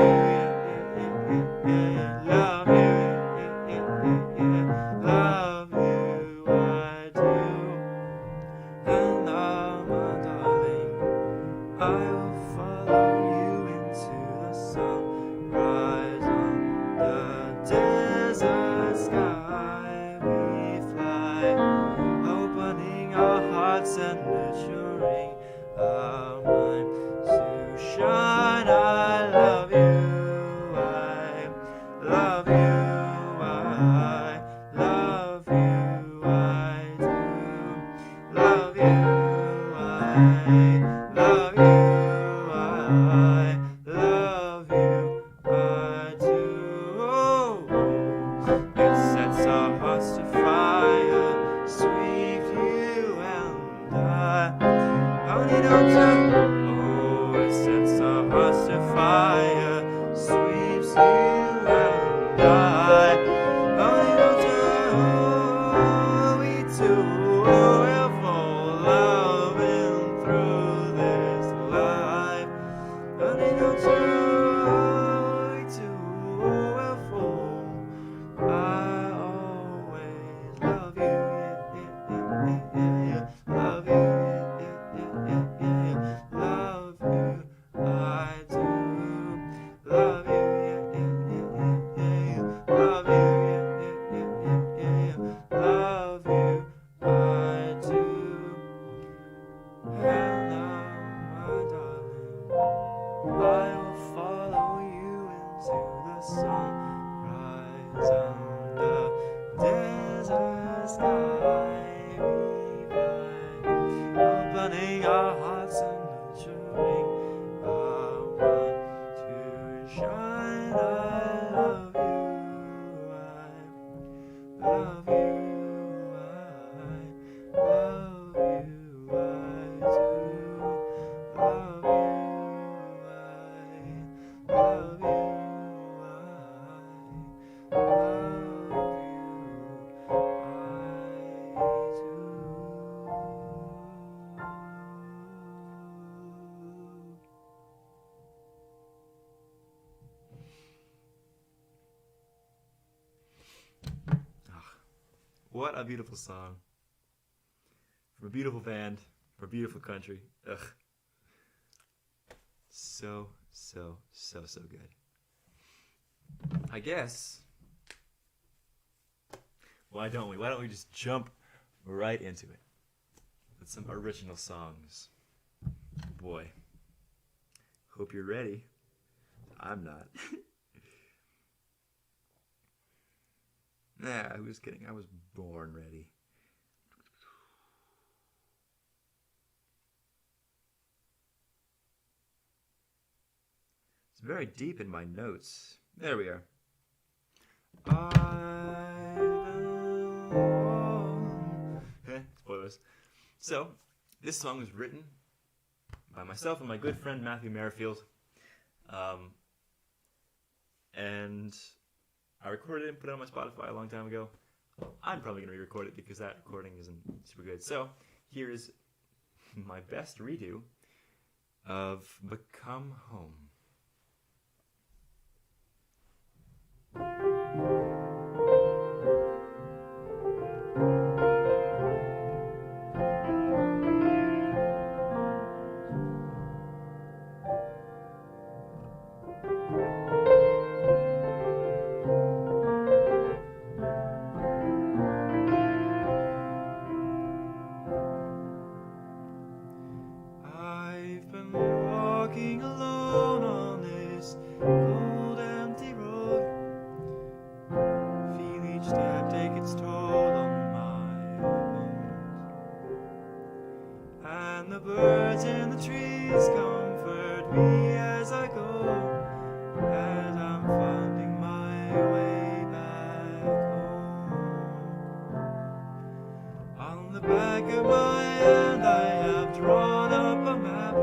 What a beautiful song. From a beautiful band, from a beautiful country. Ugh. So good. I guess. Why don't we? Why don't we just jump right into it with some original songs? Boy. Hope you're ready. I'm not. Nah, who's kidding? I was born ready. It's very deep in my notes. There we are. Spoilers. So, this song was written by myself and my good friend Matthew Merrifield. And I recorded it and put it on my Spotify a long time ago. I'm probably going to re-record it because that recording isn't super good. So, here is my best redo of Become Home. I've been walking alone on this cold, empty road. Feel each step take its toll on my bones. And the birds in the trees comfort me as I go, as I'm finding my way back home. On the back of my hand I have drawn up a map,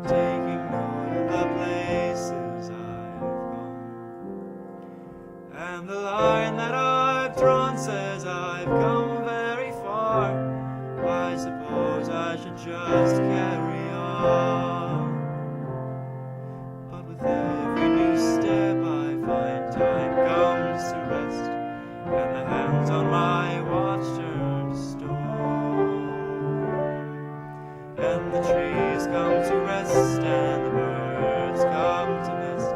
taking note of the places I've gone. And the line that I've drawn says I've come very far. I suppose I should just carry on. But with every new step I find time comes to rest, and the hands on my watch turn to stone. And the trees come to rest, and the birds come to nest,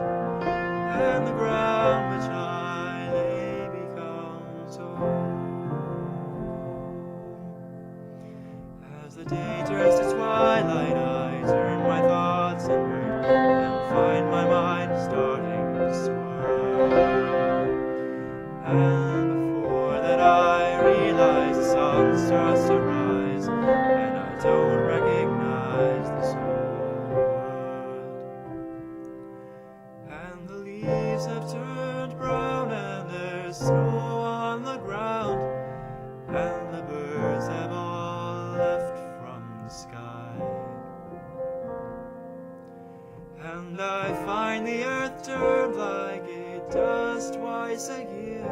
and the ground which I lay becomes home. As the day turns to twilight, I turn my thoughts inward and find my mind starting to swirl. And before that I realize the sun starts to rise, and I don't recognize this world. And the leaves have turned brown, and there's snow on the ground, and the birds have all left from the sky. And I find the earth turned like it does twice a year,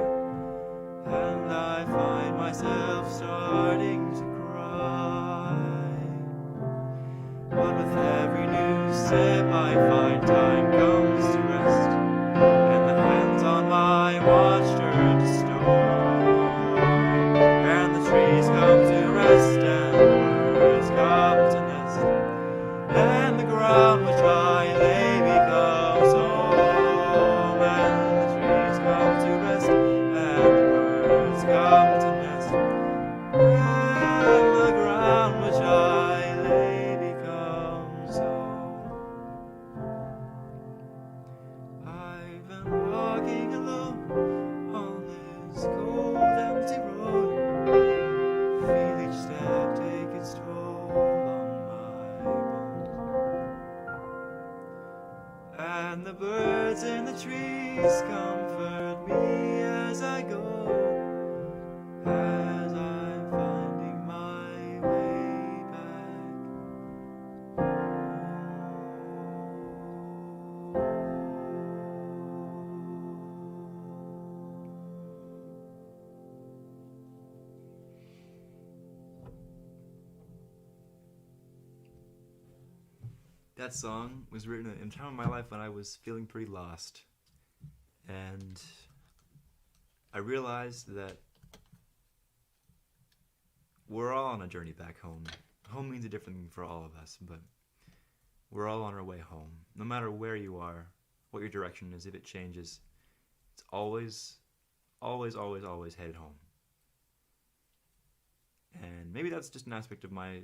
and I find myself starting to cry. But with every new step I find time comes to rest, and the hands on my watch turn to stone. And the trees come to rest, and the birds come to nest, and the ground which I lay becomes home. And the trees come to rest, and the birds come to nest, and the ground which I lay becomes home. I've been walking alone on this cold, empty road. Feel each step take its toll on my bones. And the birds in the trees comfort me as I go, as I'm finding my way back That song was written in a time of my life when I was feeling pretty lost. And I realized that we're all on a journey back home. Home means a different thing for all of us, but we're all on our way home. No matter where you are, what your direction is, if it changes, it's always, always, always, always headed home. And maybe that's just an aspect of my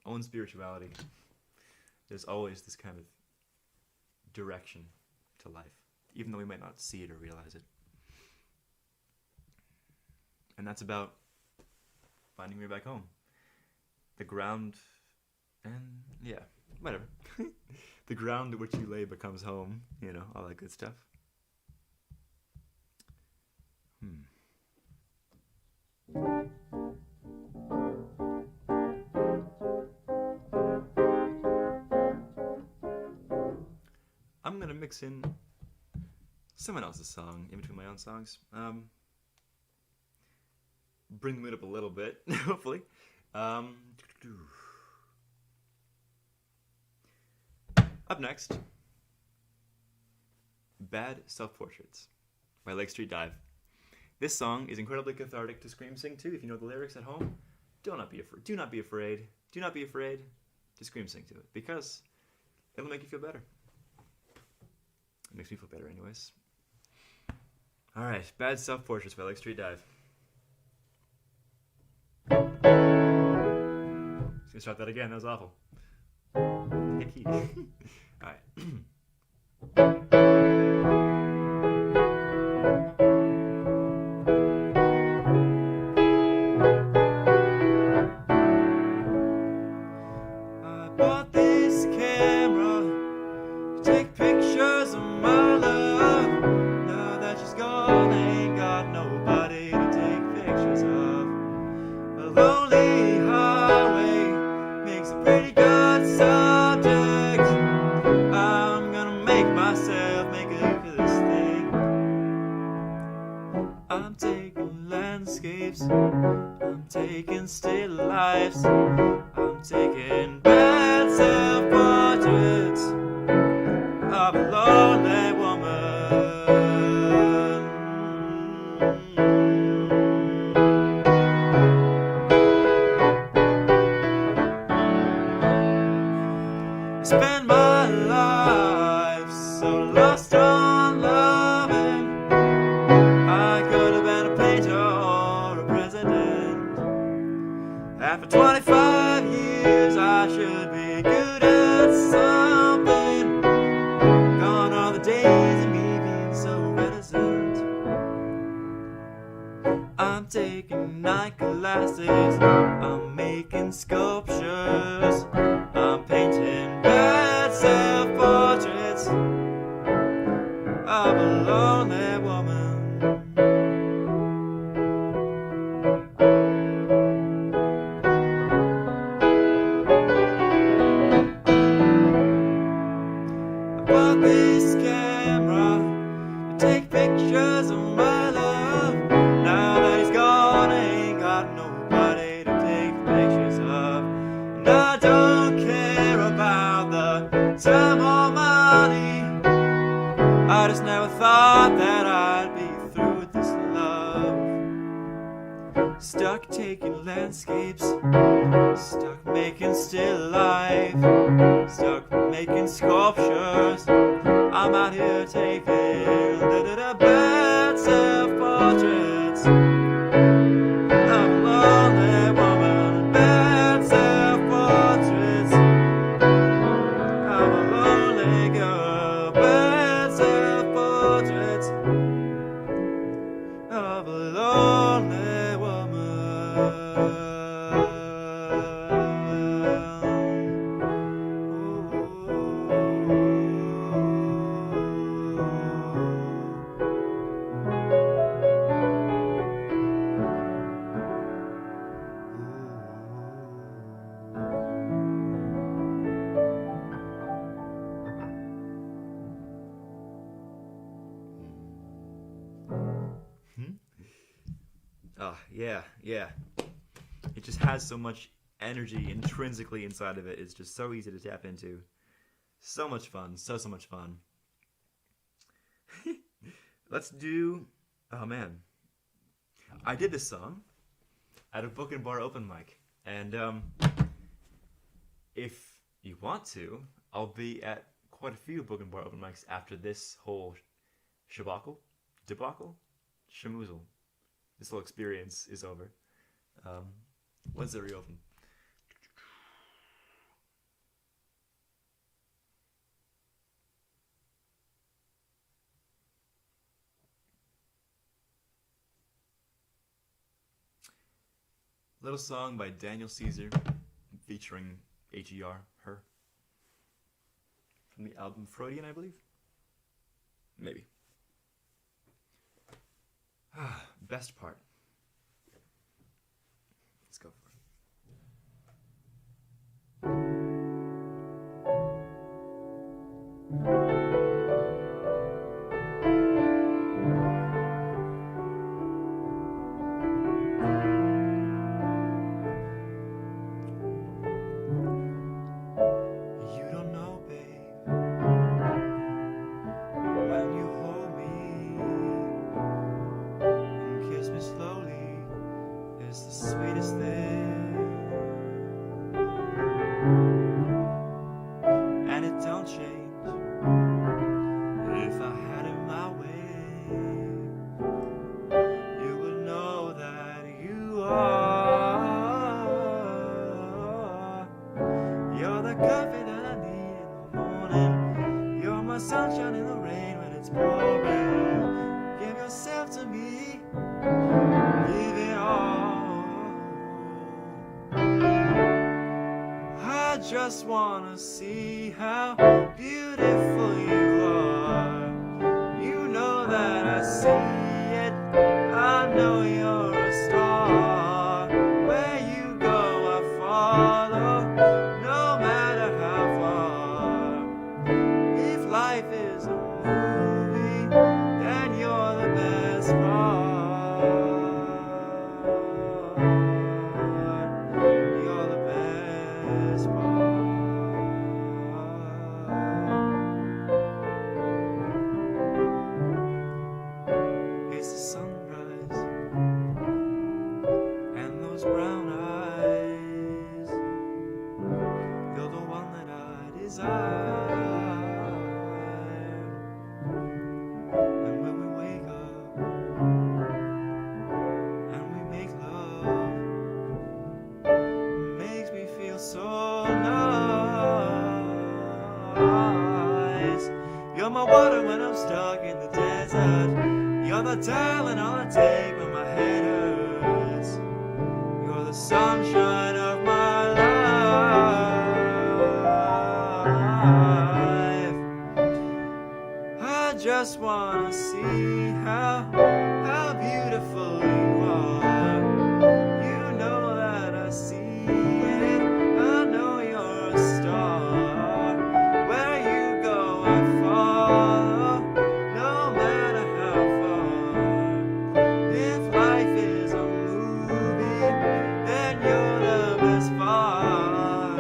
own spirituality. There's always this kind of direction to life, even though we might not see it or realize it. And that's about finding your way back home. The ground, and yeah, whatever. The ground to which you lay becomes home, you know, all that good stuff. I'm gonna mix in someone else's song in between my own songs. Bring the mood up a little bit, hopefully. Up next, Bad Self-Portraits by Lake Street Dive. This song is incredibly cathartic to scream sing to. If you know the lyrics at home, do not be afraid. Do not be afraid. Do not be afraid to scream sing to it, because it'll make you feel better. It makes me feel better anyways. Alright, Bad Self-Portraits by Lake Street Dive. Just gonna start that again, that was awful. Hit key. Alright. I bought this camera to take pictures of my love. Now that she's gone, ain't got nobody to take pictures of. A lonely highway makes a pretty good subject. I'm gonna make myself make a look at this thing. I'm taking landscapes, I'm taking still lifes, I'm taking bad self-portraits of a lonely woman. I spend my life so lost on loving. I could have been a painter or a president. After 25 years, I should be good at something. Gone are the days of me being so reticent. I'm taking night glasses, I'm making sculptures, I'm painting bad self-portraits of a lonely woman. I bought this camera to take pictures of my love. Now that he's gone, I ain't got nobody to take pictures of. And I don't care about the time or money. I just never thought that I'd be through with this love. Stuck taking landscapes, stuck making still life, stuck making sculptures. I'm out here taking bad self-portraits of a lonely woman. Bad self-portraits of a lonely girl. Bad self-portraits of a lonely woman. Oh, yeah. It just has so much energy intrinsically inside of it. It's just so easy to tap into. So much fun. So much fun. Let's do... Oh, man. I did this song at a book and bar open mic. And if you want to, I'll be at quite a few book and bar open mics after this whole debacle, shamoozle. This whole experience is over. When's it reopen? Little song by Daniel Caesar featuring H.E.R., her. From the album Freudian, I believe? Maybe. Best part. Let's go for it. You don't know, babe, when you hold me and kiss me slowly, it's the sweetest thing. And it don't change if I had it my way. You would know that you are. You're the coffee that I need in the morning. You're my sunshine in the rain when it's pouring. Give yourself to me. Give it all. I just wanna see how beautiful you are. You know that I see it. I know you're a star. Where you go, I follow, no matter how far. If life is a movie, then you're the best part. You're the best part. It's the sunrise and those brown eyes. You're the one that I desire. And when we wake up and we make love, it makes me feel so nice. You're my water when I'm stuck in the desert. You're the Tylenol I take when my head hurts. You're the sunshine of my life. I just wanna see how beautiful you are. You know that I see it. I know you're a star. Where you go, I follow, no matter how far. If life is a movie, then you're the best part.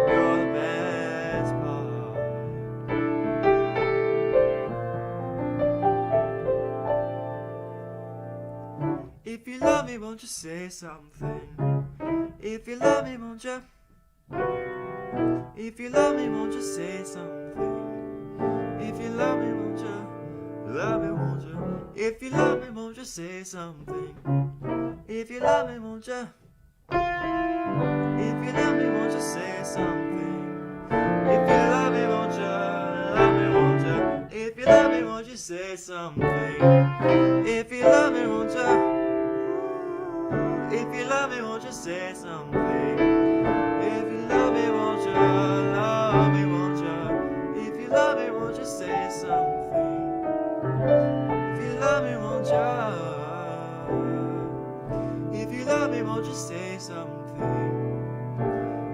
You're the best part. If you love me, won't you say something? If you love me, won't you? If you love me, won't you say something? If you love me, won't you? Love me, won't you? If you love me, won't you say something? If you love me, won't you? If you love me, won't you say something? If you love me, won't you? Love me, won't you? If you love me, won't you say something? If you love me, won't you? If you love me, won't you say something? If you love me, won't you? Love me, won't you? If you love me, won't you say something? If you love me, won't you? If you love me, won't you say something?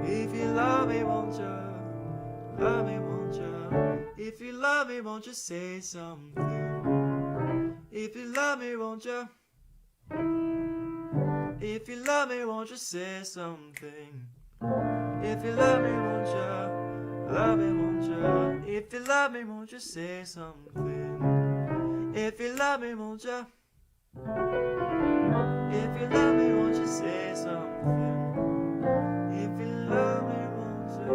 If you love me, won't you? Love me, won't you? If you love me, won't you say something? If you love me, won't you? If you love me, won't you say something? If you love me, won't you? Love me, won't you? If you love me, won't you say something? If you love me, won't you? If you love me, won't you say something? If you love me, won't you?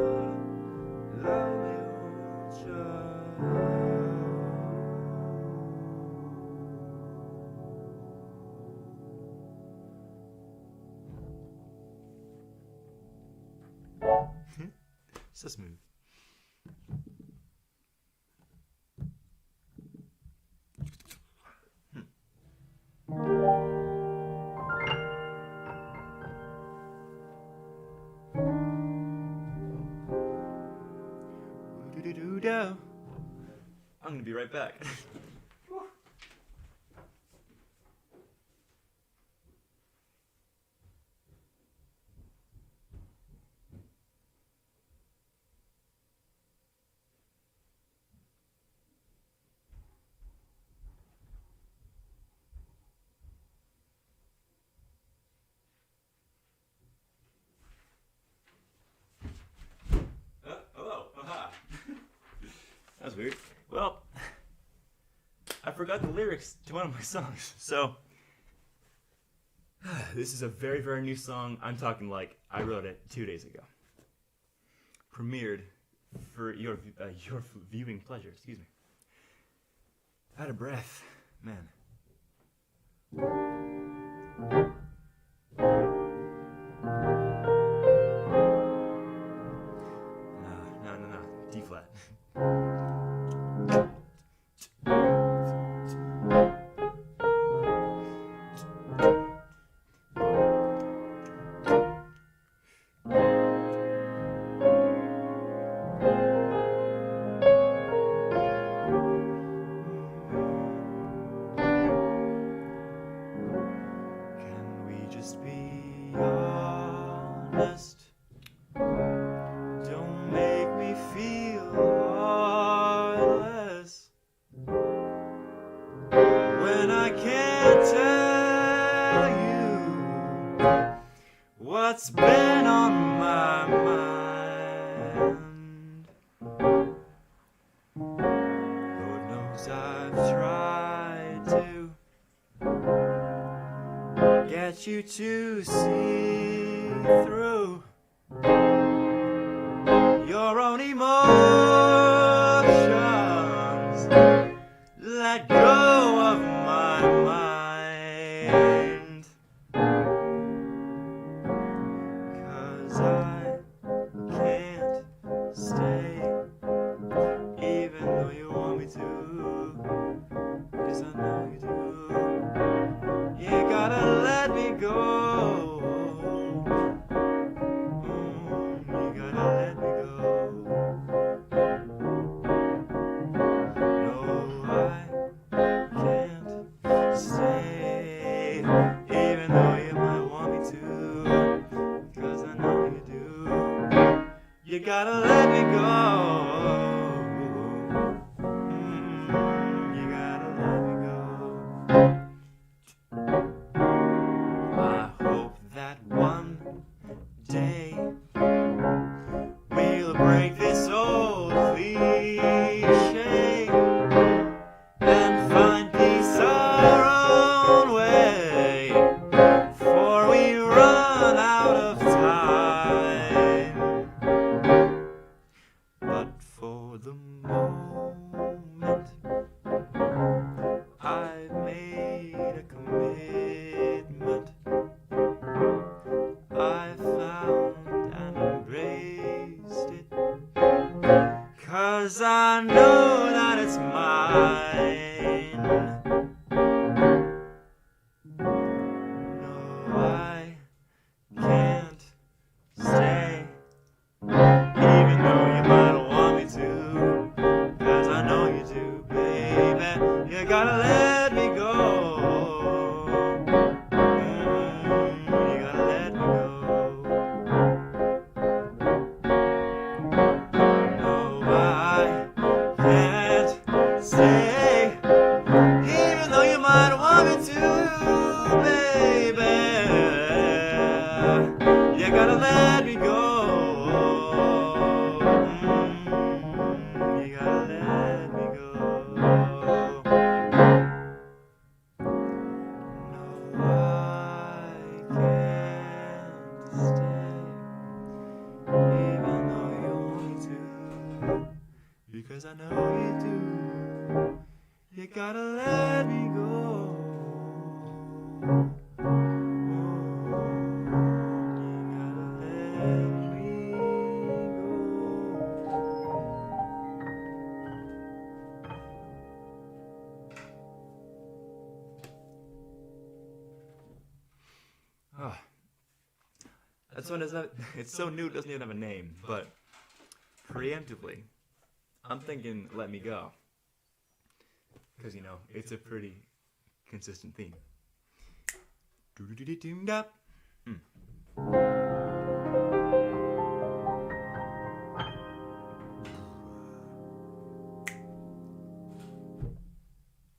Love me, won't you? So smooth. Ooh-doo-doo-doo-doo. I'm gonna be right back. Hello. Aha. That was weird. Well, I forgot the lyrics to one of my songs, so this is a very, very new song. I'm talking like I wrote it 2 days ago. Premiered for your viewing pleasure. Excuse me. Out of breath, man. No. D flat. Can we just be honest? Don't make me feel heartless when I can't tell you what's been on my mind. Lord knows I've tried to get you to see through your own emotions. Let go of my mind, 'cause I can't stay, even though you want me to. 'Cause I know you do. You gotta let me go. You gotta let me go. No, I can't stay, even though you might want me to. 'Cause I know you do. You gotta let me go. You gotta let me go. That song doesn't have, it's so new it doesn't even have a name, but preemptively, I'm thinking Let Me Go. Because, you know, it's a pretty consistent theme. Do-do-do-do-do-da.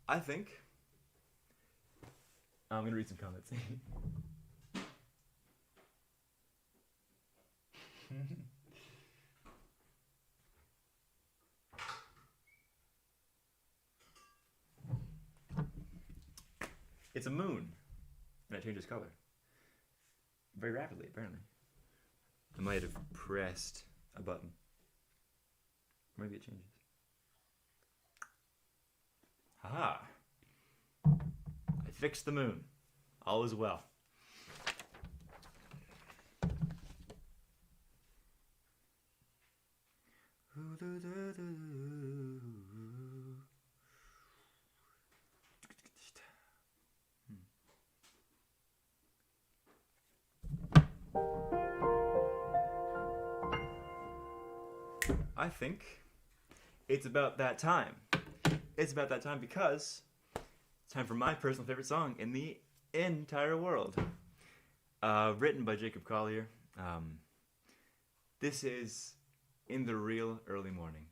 I think I'm going to read some comments. It's a moon, and it changes color very rapidly, apparently. I might have pressed a button. Maybe it changes. Haha! I fixed the moon. All is well. I think it's about that time. It's about that time because it's time for my personal favorite song in the entire world. Written by Jacob Collier. This is In the Real Early Morning.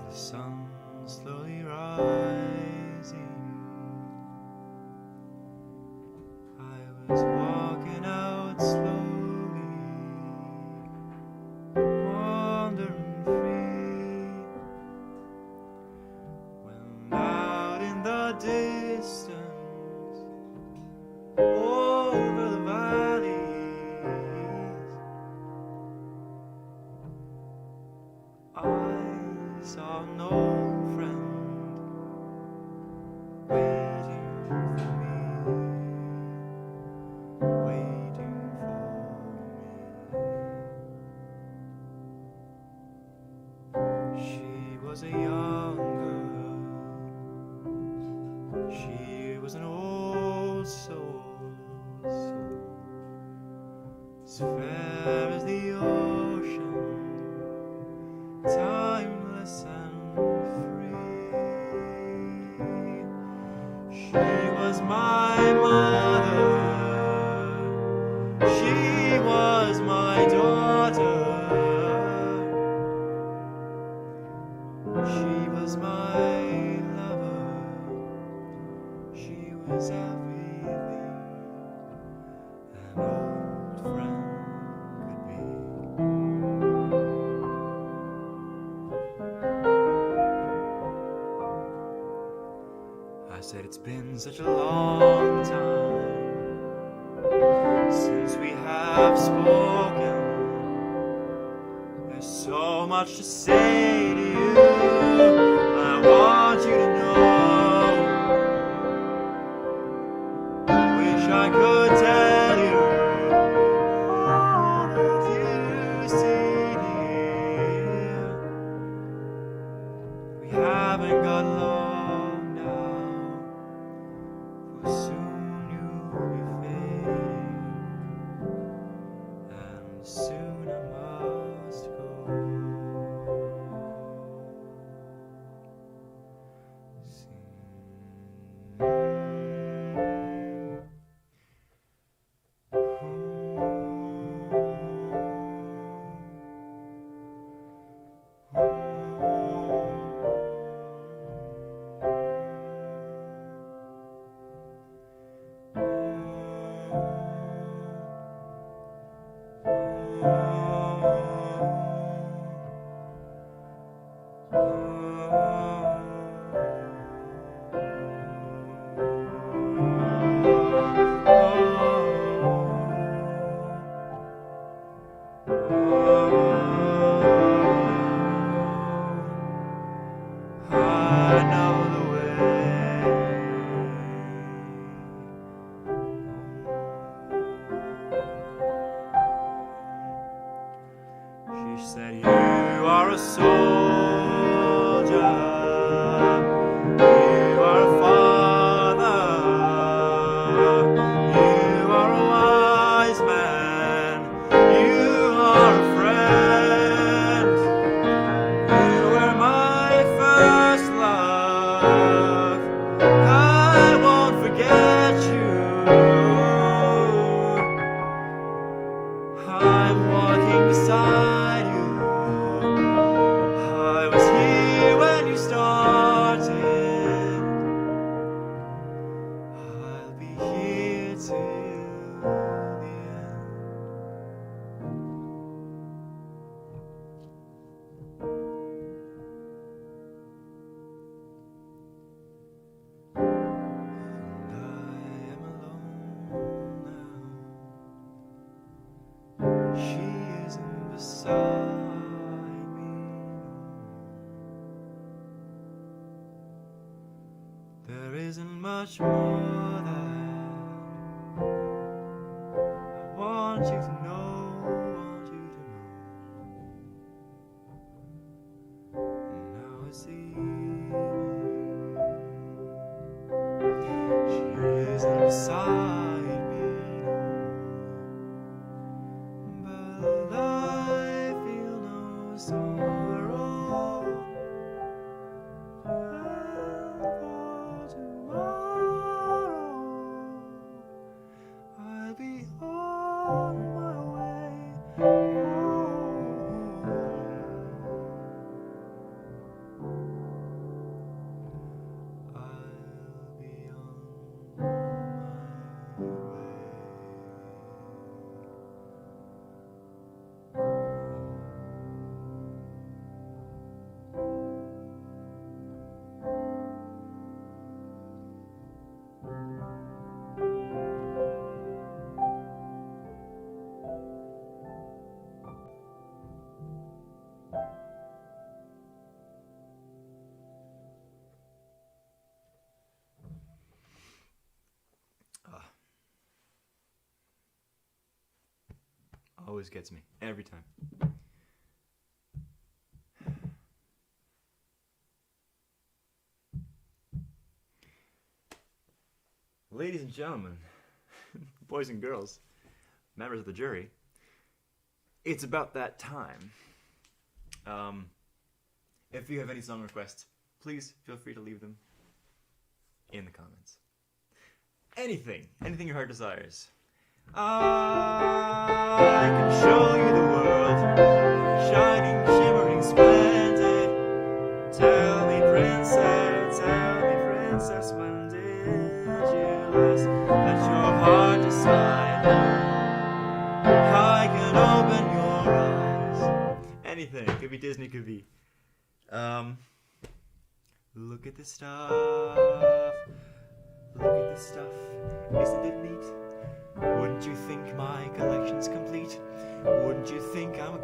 Sun slowly rising, I was walking out slowly, wandering free, when out in the distance, over the valleys, I saw an old friend waiting for me, waiting for me. She was a young girl, she was an old soul, as fair as the ocean, timeless and free. She was my mother, she was my daughter, she was my lover, she was everything an old friend could be. I said it's been such a long time since we have spoken. There's so much to say to you. I want you to know. Wish I could tell you all that you see here. We haven't got long now, for soon you'll be fading, and soon I must go. There isn't much more that I want you to know, want you to know. Now it's the evening. She isn't beside me no more, but I feel no sorrow. For tomorrow, I'll be on my way home. I'll be on my way. Always gets me every time. Ladies and gentlemen, boys and girls, members of the jury, it's about that time. If you have any song requests, please feel free to leave them in the comments. Anything your heart desires. I can show you the world, shining, shimmering, splendid. Tell me, princess, when did you last let your heart decide? I can open your eyes. Anything, could be Disney, could be. Look at this stuff. Look at this stuff. Isn't it neat? Wouldn't you think my collection's complete? Wouldn't you think I'm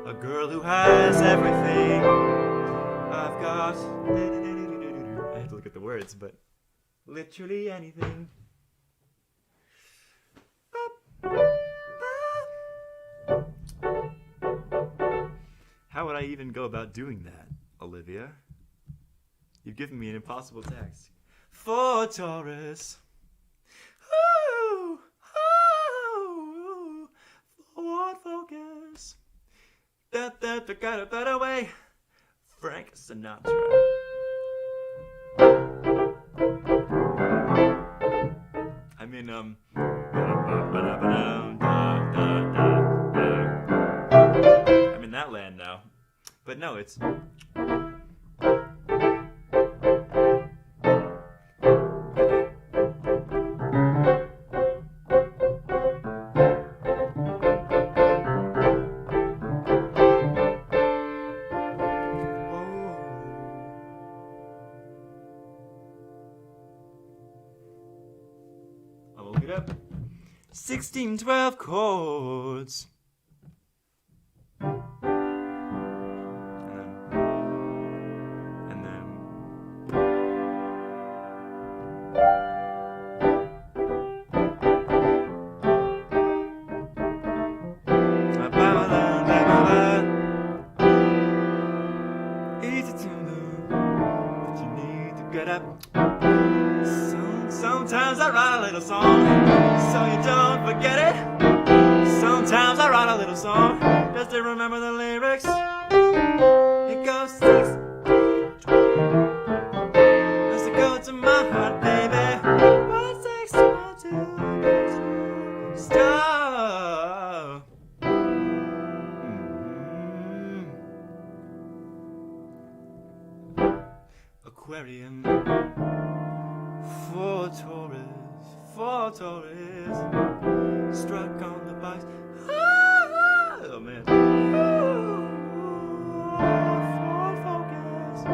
a girl who has everything? I've got... I have to look at the words, but literally anything. How would I even go about doing that, Olivia? You've given me an impossible task. For Taurus. Forward focus. Got a better way. Frank Sinatra. I mean, I'm in that land now. But no, it's... I'll look it up. 1612 chords. And then easy to know, but you need to get up. Sometimes I write a little song, so you don't forget it. Sometimes I write a little song, just to remember the lyrics. It goes 6, 12. Let's go to my heart, baby. 1, 6, 1, 2, stop. Aquarium. For Taurus, struck on the box. Oh man. For focus.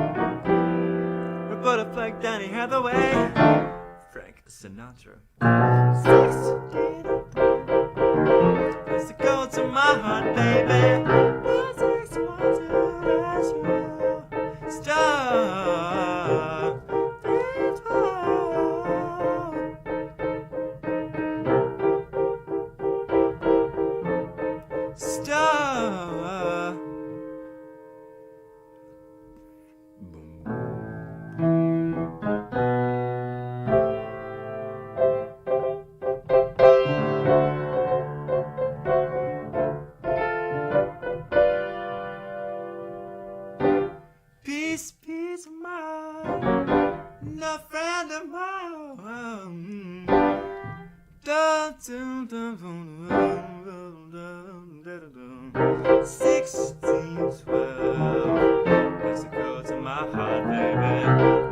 Roberta Fleck, Danny Hathaway, Frank Sinatra. 16. Let's go to my heart, baby. 1, 6, 1, 2, that's you. Stop. is mine, no friend of mine. Dun, dun, dun, dun, dun, dun, dun, dun. 1612. Let's go to my heart, baby.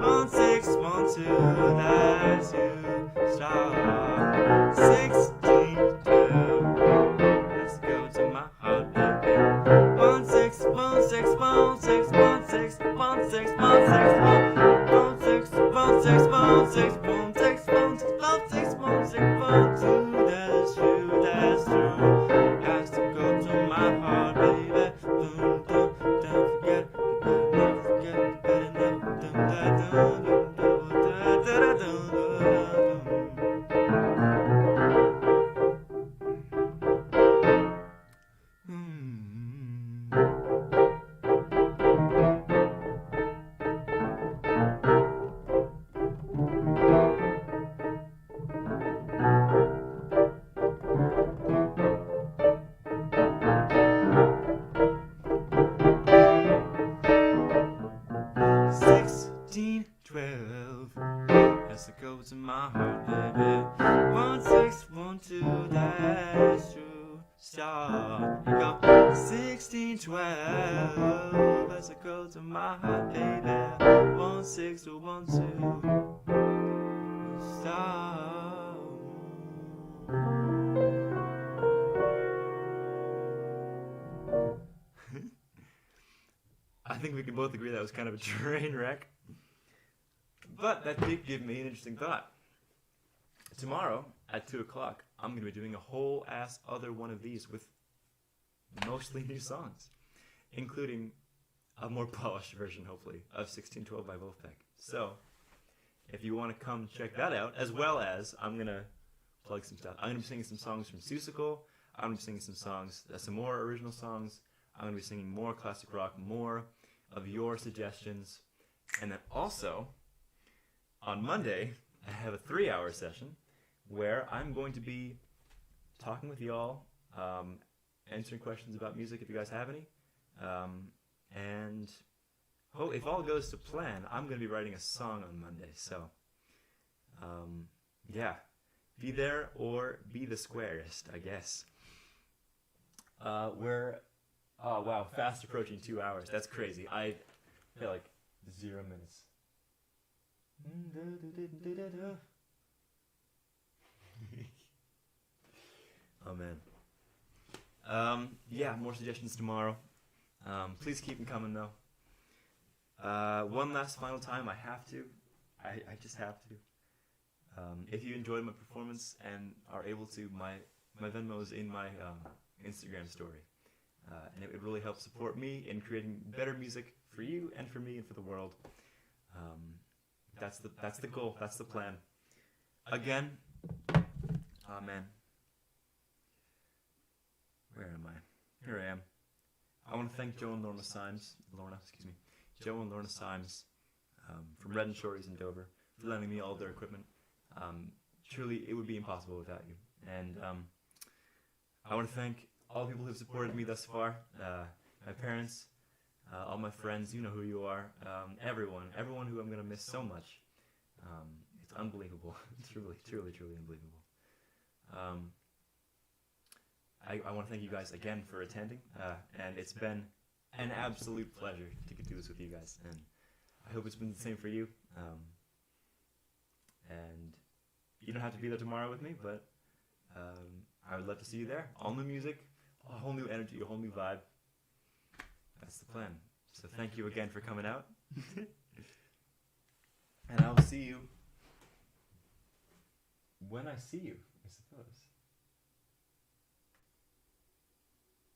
1612, that's you. Star. 1612. Let's go to my heart, baby. 1612, that's you, that's true. Has to go to my heart, baby. Don't forget, you better never forget, you better never has to go to my heart, baby. 1612, that's true. Star. You go 1612, has to go to my heart, baby. 1612, star. I think we can both agree that was kind of a train wreck. But that did give me an interesting thought. Tomorrow at 2 o'clock, I'm going to be doing a whole ass other one of these with mostly new songs, including a more polished version, hopefully, of 1612 by Wolfpack. So, if you want to come check that out, as well as I'm going to plug some stuff. I'm going to be singing some songs from Seussical. I'm going to be singing some songs, some more original songs. I'm going to be singing more classic rock, more of your suggestions. And then also, on Monday, I have a 3-hour session where I'm going to be talking with y'all, answering questions about music if you guys have any. And if all goes to plan, I'm going to be writing a song on Monday. So, yeah, be there or be the squarest, I guess. We're, oh wow, fast approaching 2 hours. That's crazy. I feel like 0 minutes. Oh man. Yeah, more suggestions tomorrow. Please keep them coming though. One last final time, I just have to. If you enjoyed my performance and are able to, my Venmo is in my Instagram story. And it would really help support me in creating better music for you and for me and for the world. That's the goal. That's the plan. Again, oh man, where am I? Here I am. I want to thank Joe and Lorna Symes, Joe and Lorna Symes, from Red and Shorty's in Dover, for lending me all of their equipment. Truly, it would be impossible without you. And I want to thank all the people who have supported me thus far. My parents, all my friends, you know who you are. Everyone who I'm going to miss so much. It's unbelievable. It's truly unbelievable. I want to thank you guys again for attending, and it's been an absolute pleasure to get to do this with you guys, and I hope it's been the same for you. And you don't have to be there tomorrow with me, but I would love to see you there. All new music, a whole new energy, a whole new vibe. That's the plan. So thank you again for coming out. And I will see you when I see you, I suppose.